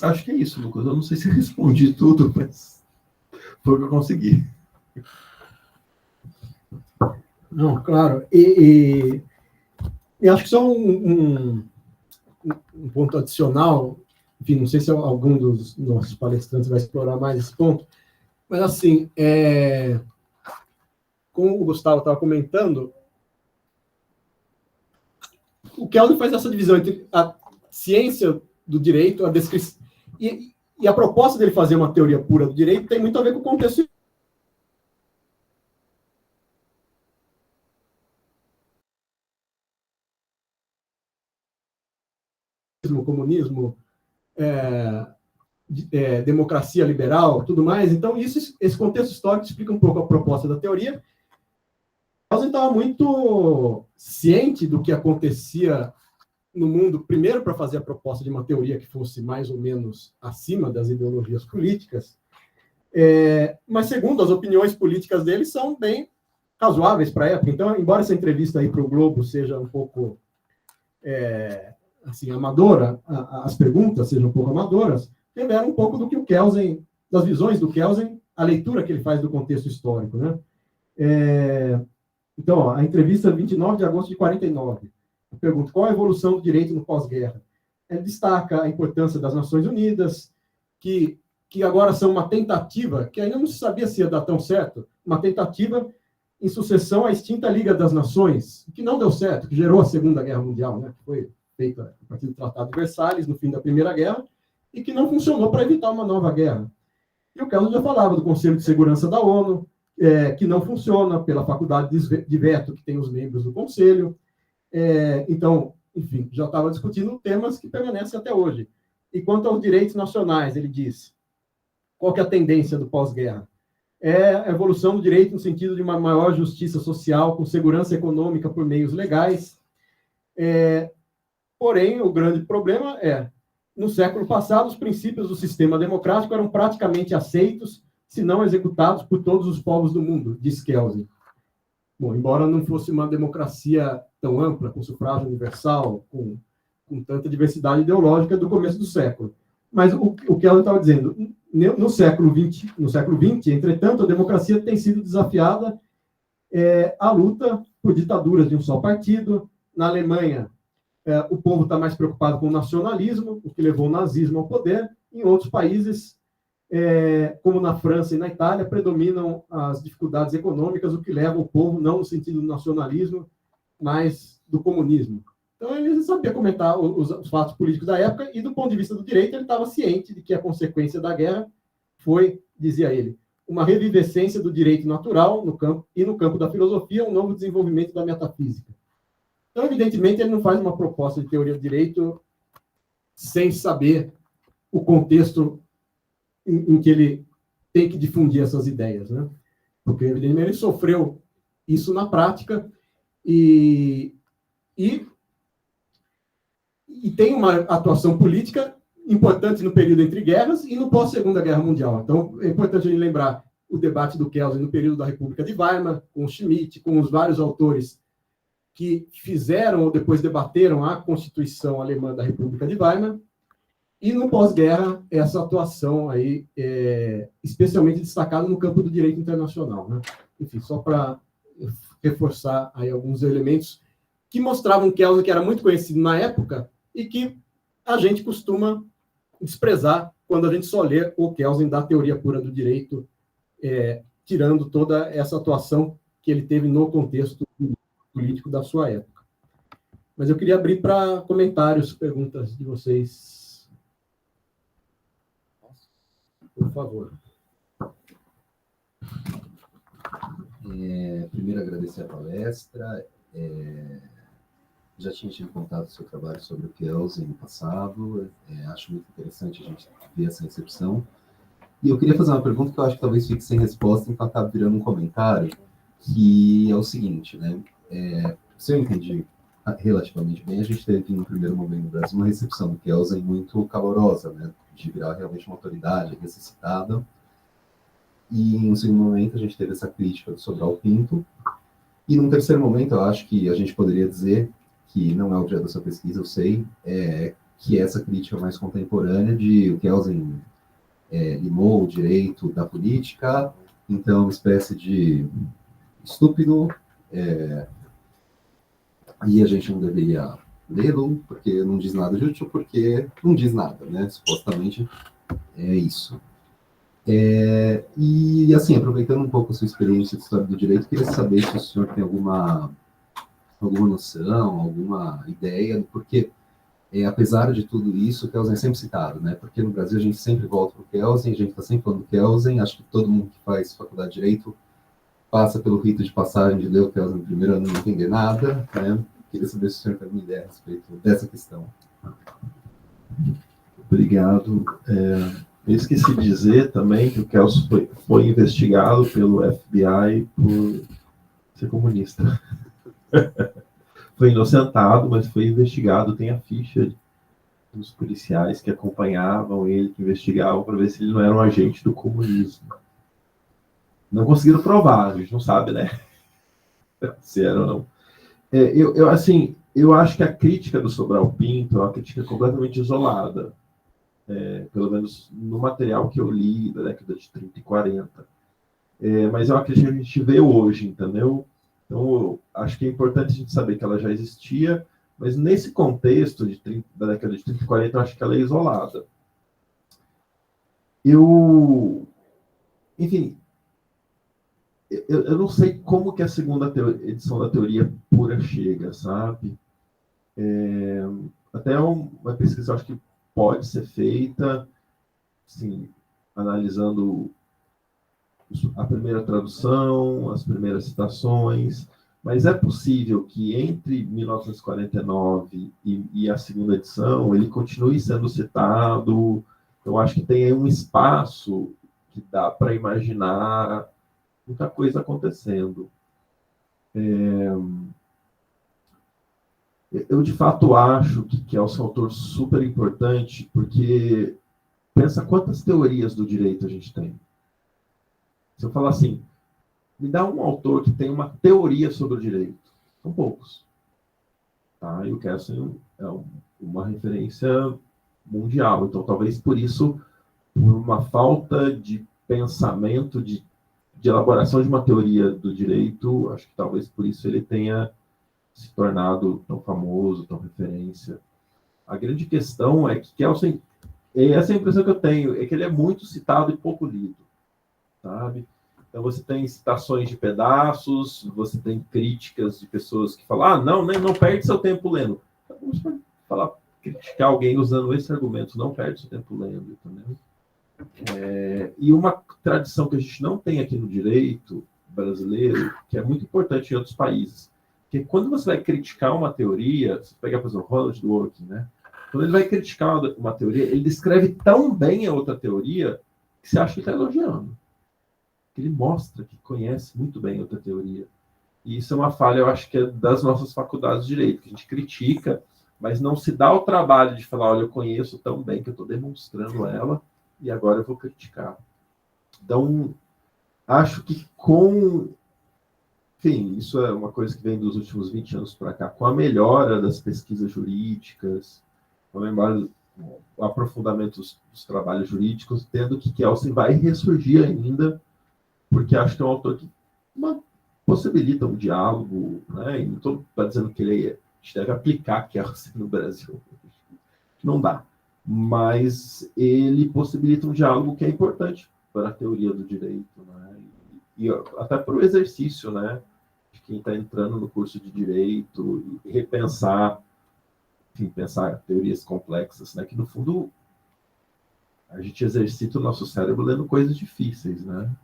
Acho que é isso, Lucas. Eu não sei se eu respondi tudo, mas foi o que eu consegui. Não, claro. E acho que só um ponto adicional, enfim, não sei se algum dos nossos palestrantes vai explorar mais esse ponto, mas, assim, como o Gustavo estava comentando, o Kelsen faz essa divisão entre a ciência do direito, a descrição, e a proposta dele fazer uma teoria pura do direito tem muito a ver com o contexto comunismo, democracia liberal, tudo mais. Então, esse contexto histórico explica um pouco a proposta da teoria. Kelsen estava muito ciente do que acontecia no mundo, primeiro, para fazer a proposta de uma teoria que fosse mais ou menos acima das ideologias políticas, mas, segundo, as opiniões políticas dele são bem razoáveis para a época. Então, embora essa entrevista aí para o Globo seja um pouco assim, amadora, as perguntas sejam um pouco amadoras, revelam um pouco do que o Kelsen, das visões do Kelsen, a leitura que ele faz do contexto histórico, né? Então, a entrevista 29 de agosto de 49. Eu pergunto, qual a evolução do direito no pós-guerra? Ele destaca a importância das Nações Unidas, que agora são uma tentativa, que ainda não se sabia se ia dar tão certo, uma tentativa em sucessão à extinta Liga das Nações, que não deu certo, que gerou a Segunda Guerra Mundial, né, que foi feita a partir do Tratado de Versalhes, no fim da Primeira Guerra, e que não funcionou para evitar uma nova guerra. E o Kelsen já falava do Conselho de Segurança da ONU, que não funciona pela faculdade de veto que tem os membros do Conselho. Então, enfim, já estava discutindo temas que permanecem até hoje. E quanto aos direitos nacionais, ele diz, qual que é a tendência do pós-guerra? É a evolução do direito no sentido de uma maior justiça social, com segurança econômica por meios legais. Porém, o grande problema é, no século passado, os princípios do sistema democrático eram praticamente aceitos, se não executados por todos os povos do mundo, diz Kelsen. Bom, embora não fosse uma democracia tão ampla, com sufrágio universal, com tanta diversidade ideológica do começo do século. Mas o Kelsen estava dizendo, no século XX, entretanto, a democracia tem sido desafiada à luta por ditaduras de um só partido. Na Alemanha, o povo está mais preocupado com o nacionalismo, o que levou o nazismo ao poder. Em outros países, como na França e na Itália, predominam as dificuldades econômicas, o que leva o povo, não no sentido do nacionalismo, mas do comunismo. Então, ele sabia comentar os fatos políticos da época, e do ponto de vista do direito, ele estava ciente de que a consequência da guerra foi, dizia ele, uma revivescência do direito natural no campo da filosofia, um novo desenvolvimento da metafísica. Então, evidentemente, ele não faz uma proposta de teoria do direito sem saber o contexto em que ele tem que difundir essas ideias, né? Porque, evidentemente, ele sofreu isso na prática e tem uma atuação política importante no período entre guerras e no pós-Segunda Guerra Mundial. Então, é importante a gente lembrar o debate do Kelsen no período da República de Weimar, com o Schmitt, com os vários autores que fizeram ou depois debateram a Constituição Alemã da República de Weimar, e no pós-guerra, essa atuação aí especialmente destacada no campo do direito internacional, né? Enfim, só para reforçar aí alguns elementos que mostravam Kelsen, que era muito conhecido na época, e que a gente costuma desprezar quando a gente só lê o Kelsen da teoria pura do direito, tirando toda essa atuação que ele teve no contexto político da sua época. Mas eu queria abrir para comentários, perguntas de vocês. Por favor. Primeiro, agradecer a palestra. Já tinha tido contato com o seu trabalho sobre o Kelsen no passado. Acho muito interessante a gente ver essa recepção. E eu queria fazer uma pergunta que eu acho que talvez fique sem resposta, então acaba virando um comentário, que é o seguinte, né? Se eu entendi relativamente bem, a gente teve no primeiro momento no Brasil uma recepção do Kelsen muito calorosa, né? De virar realmente uma autoridade necessitada. E em um segundo momento a gente teve essa crítica do Sobral Pinto. E num terceiro momento eu acho que a gente poderia dizer, que não é objeto da sua pesquisa, eu sei, que essa crítica mais contemporânea de o Kelsen limou o direito da política, então uma espécie de estúpido, e a gente não deveria lê-lo, porque não diz nada de útil, porque não diz nada, né? Supostamente é isso. E, assim, aproveitando um pouco a sua experiência de história do direito, queria saber se o senhor tem alguma noção, alguma ideia do porquê, apesar de tudo isso, o Kelsen é sempre citado, né? Porque no Brasil a gente sempre volta para o Kelsen, a gente está sempre falando do Kelsen, acho que todo mundo que faz faculdade de direito passa pelo rito de passagem de ler o Kelsen no primeiro ano e não entender nada, né? Queria saber se o senhor tem alguma ideia a respeito dessa questão. Obrigado. Eu esqueci de dizer também que o Kelsen foi investigado pelo FBI por ser comunista. Foi inocentado, mas foi investigado. Tem a ficha dos policiais que acompanhavam ele, que investigavam para ver se ele não era um agente do comunismo. Não conseguiram provar, a gente não sabe, né? Se era ou não. Eu acho que a crítica do Sobral Pinto é uma crítica completamente isolada. Pelo menos no material que eu li da década de 30 e 40. Mas é uma crítica que a gente vê hoje, entendeu? Então, acho que é importante a gente saber que ela já existia, mas nesse contexto da década de 30 e 40, eu acho que ela é isolada. Enfim, eu não sei como que a segunda edição da teoria pura chega, sabe? Até uma pesquisa, acho que pode ser feita, assim, analisando a primeira tradução, as primeiras citações, mas é possível que entre 1949 e a segunda edição ele continue sendo citado. Eu acho que tem aí um espaço que dá para imaginar muita coisa acontecendo. Eu, de fato, acho que é um autor super importante, porque pensa quantas teorias do direito a gente tem. Se eu falar assim, me dá um autor que tem uma teoria sobre o direito. São poucos. Tá? E o Kelsen é uma referência mundial. Então, talvez por isso, por uma falta de pensamento, de elaboração de uma teoria do direito, acho que talvez por isso ele tenha se tornado tão famoso, tão referência. A grande questão é que Kelsen, essa é a impressão que eu tenho, é que ele é muito citado e pouco lido, sabe? Então você tem citações de pedaços, você tem críticas de pessoas que falam, não perde seu tempo lendo. Vamos falar, criticar alguém usando esse argumento, não perde seu tempo lendo, entendeu? E uma tradição que a gente não tem aqui no direito brasileiro, que é muito importante em outros países, que quando você vai criticar uma teoria, você pega, por exemplo, Ronald Dworkin, né? Quando ele vai criticar uma teoria, ele descreve tão bem a outra teoria que você acha que está elogiando. Ele mostra que conhece muito bem a outra teoria. E isso é uma falha, eu acho que é das nossas faculdades de direito, que a gente critica, mas não se dá o trabalho de falar, olha, eu conheço tão bem que eu estou demonstrando ela, e agora eu vou criticar. Então, acho que enfim, isso é uma coisa que vem dos últimos 20 anos para cá, com a melhora das pesquisas jurídicas, com o aprofundamento dos trabalhos jurídicos, tendo que Kelsen vai ressurgir ainda, porque acho que é um autor que possibilita um diálogo, né? E não estou dizendo que a gente deve aplicar Kelsen no Brasil. Não dá. Mas ele possibilita um diálogo que é importante para a teoria do direito, né? E até para o exercício, né, de quem está entrando no curso de direito e repensar, enfim, pensar teorias complexas, né, que no fundo a gente exercita o nosso cérebro lendo coisas difíceis, né?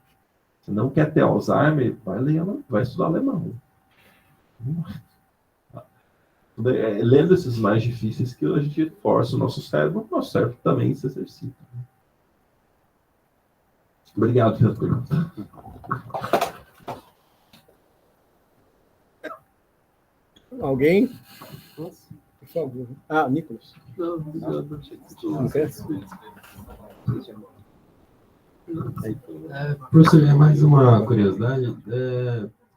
Se não quer ter Alzheimer, vai estudar alemão. Lendo esses mais difíceis que a gente força o nosso cérebro também se exercita. Obrigado pela pergunta. Alguém? Por favor. Nicolas. Não quer? Professor, é mais uma curiosidade,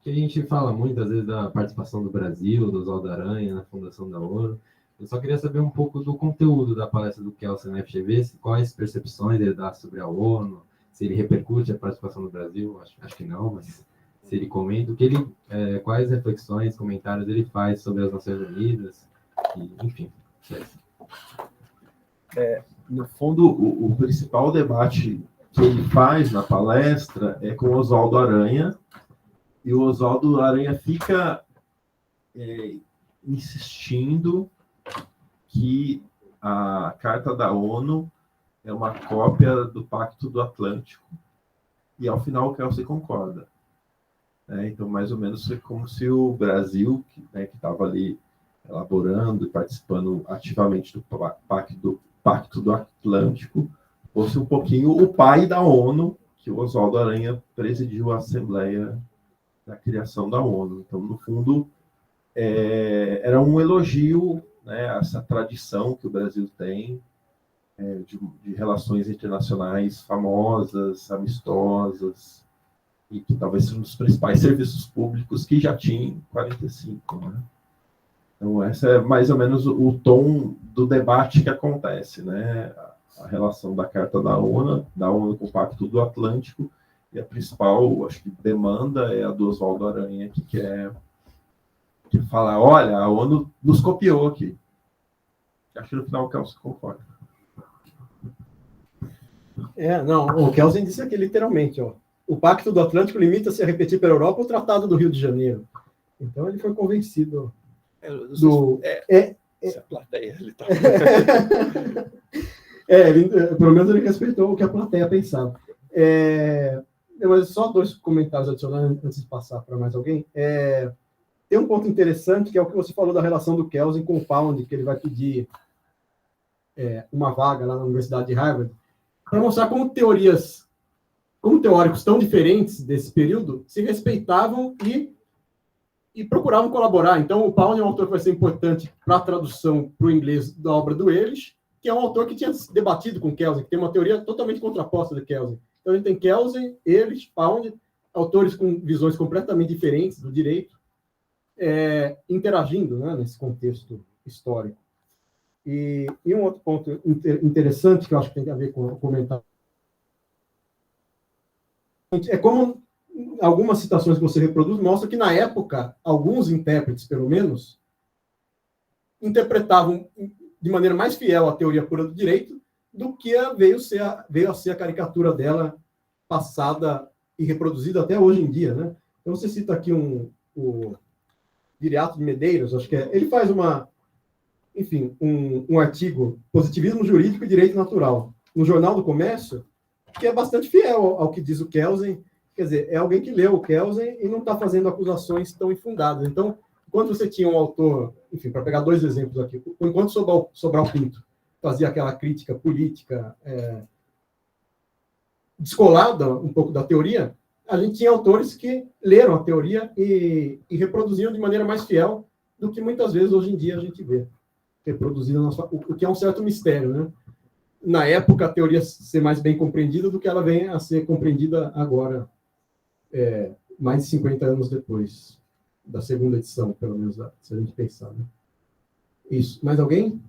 que a gente fala muitas vezes da participação do Brasil, do Oswaldo Aranha, na fundação da ONU. Eu só queria saber um pouco do conteúdo da palestra do Kelsen na FGV, quais percepções ele dá sobre a ONU, se ele repercute a participação do Brasil, acho que não, mas se ele comenta, quais reflexões, comentários ele faz sobre as Nações Unidas, enfim. No fundo, o principal debate que ele faz na palestra é com o Oswaldo Aranha, e o Oswaldo Aranha fica insistindo que a Carta da ONU é uma cópia do Pacto do Atlântico, e ao final o Kelsen concorda. Então, mais ou menos, foi como se o Brasil, que estava ali elaborando e participando ativamente do Pacto do Atlântico, fosse um pouquinho o pai da ONU, que o Oswaldo Aranha presidiu a Assembleia da criação da ONU. Então, no fundo, era um elogio, né, a essa tradição que o Brasil tem de relações internacionais famosas, amistosas, e que talvez seja um dos principais serviços públicos que já tinha em 1945. Né? Então, esse é mais ou menos o tom do debate que acontece, né? A relação da Carta da ONU com o Pacto do Atlântico, e a principal, acho que, demanda é a do Oswaldo Aranha, que quer falar, olha, a ONU nos copiou aqui. Acho que no final o Kelsen concorda. O Kelsen disse aqui literalmente, o Pacto do Atlântico limita-se a repetir pela Europa o Tratado do Rio de Janeiro. Então, ele foi convencido do... Se a plateia ele tá... pelo menos ele respeitou o que a plateia pensava. Mas só 2 comentários adicionais antes de passar para mais alguém. Tem um ponto interessante, que é o que você falou da relação do Kelsen com o Pound, que ele vai pedir uma vaga lá na Universidade de Harvard, para mostrar como teóricos tão diferentes desse período se respeitavam e procuravam colaborar. Então, o Pound é um autor que vai ser importante para a tradução para o inglês da obra do Ehrlich, que é um autor que tinha debatido com Kelsen, que tem uma teoria totalmente contraposta de Kelsen. Então, a gente tem Kelsen, Ehrlich, Pound, autores com visões completamente diferentes do direito, interagindo, né, nesse contexto histórico. E um outro ponto interessante, que eu acho que tem a ver com o comentário, é como algumas citações que você reproduz mostram que, na época, alguns intérpretes, pelo menos, interpretavam de maneira mais fiel a teoria pura do direito do que veio a ser a caricatura dela passada e reproduzida até hoje em dia, né? Então, você cita aqui o Viriato de Medeiros, acho que ele faz um artigo, Positivismo Jurídico e Direito Natural, no Jornal do Comércio, que é bastante fiel ao que diz o Kelsen. Quer dizer, é alguém que leu o Kelsen e não está fazendo acusações tão infundadas. Então, quando você tinha um autor, enfim, para pegar 2 exemplos aqui, enquanto Sobral Pinto fazia aquela crítica política descolada um pouco da teoria, a gente tinha autores que leram a teoria e reproduziam de maneira mais fiel do que muitas vezes hoje em dia a gente vê reproduzida, o que é um certo mistério, né? Na época, a teoria ser mais bem compreendida do que ela vem a ser compreendida agora, mais de 50 anos depois da segunda edição, pelo menos, se a gente pensar, né? Isso. Mais alguém?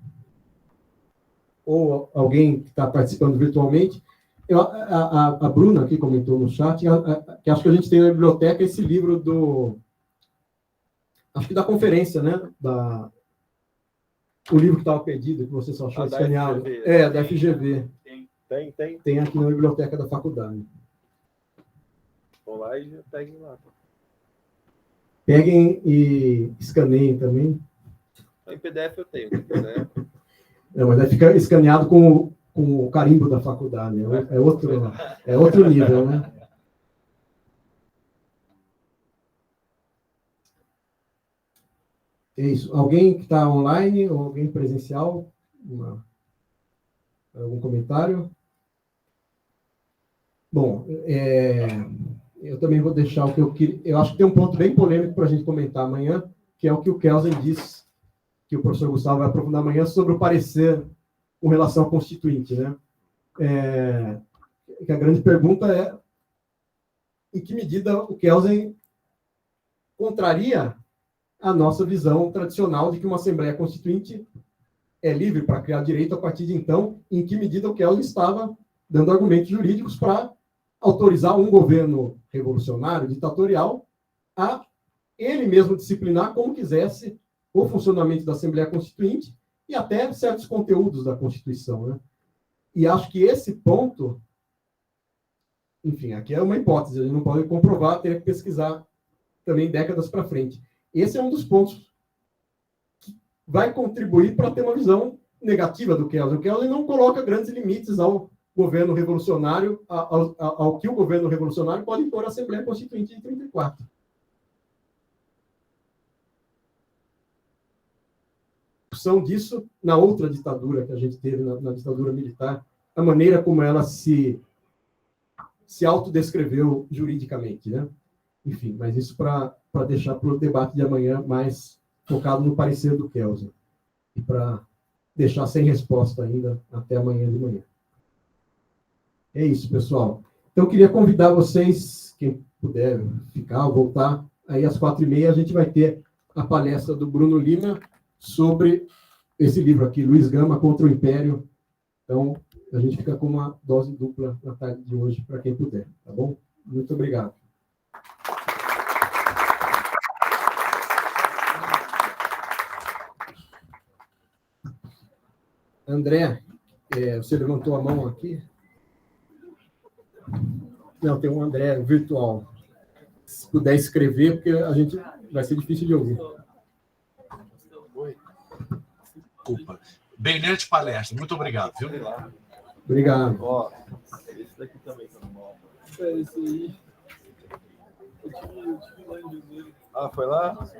Ou alguém que está participando virtualmente? A Bruna aqui comentou no chat que acho que a gente tem na biblioteca esse livro acho que da conferência, né? O livro que estava perdido, que você só achou escaneado. Da FGV. Tem aqui na biblioteca da faculdade. Vão lá e peguem lá. Peguem e escaneiem também. Em PDF eu tenho, se quiser. Mas aí fica escaneado com o carimbo da faculdade. É outro nível, né? É isso. Alguém que está online ou alguém presencial? Algum comentário? Bom, eu também vou deixar o que eu queria. Eu acho que tem um ponto bem polêmico para a gente comentar amanhã, que é o que o Kelsen disse, que o professor Gustavo vai aprofundar amanhã, sobre o parecer com relação à Constituinte, né? Que a grande pergunta é em que medida o Kelsen contraria a nossa visão tradicional de que uma Assembleia Constituinte é livre para criar direito a partir de então, em que medida o Kelsen estava dando argumentos jurídicos para autorizar um governo revolucionário, ditatorial, a ele mesmo disciplinar como quisesse o funcionamento da Assembleia Constituinte e até certos conteúdos da Constituição, né? E acho que esse ponto, enfim, aqui é uma hipótese, a gente não pode comprovar, teria que pesquisar também décadas para frente. Esse é um dos pontos que vai contribuir para ter uma visão negativa do Kelsen. O Kelsen não coloca grandes limites ao governo revolucionário, ao que o governo revolucionário pode impor à Assembleia Constituinte de 34. Disso na outra ditadura que a gente teve, na ditadura militar, a maneira como ela se autodescreveu juridicamente, né? Enfim, mas isso para deixar para o debate de amanhã mais focado no parecer do Kelsen e para deixar sem resposta ainda até amanhã de manhã. É isso, pessoal. Então, eu queria convidar vocês, quem puder ficar ou voltar, aí às 4h30 a gente vai ter a palestra do Bruno Lima sobre esse livro aqui, Luiz Gama contra o Império. Então, a gente fica com uma dose dupla na tarde de hoje, para quem puder, tá bom? Muito obrigado. André, você levantou a mão aqui? Não, tem um André virtual. Se puder escrever, porque a gente vai ser difícil de ouvir. Desculpa. Brilhante palestra. Muito obrigado, viu? Obrigado. Ó, esse daqui também tá mal. É esse aí. Eu tive lá em janeiro. Ah, foi lá?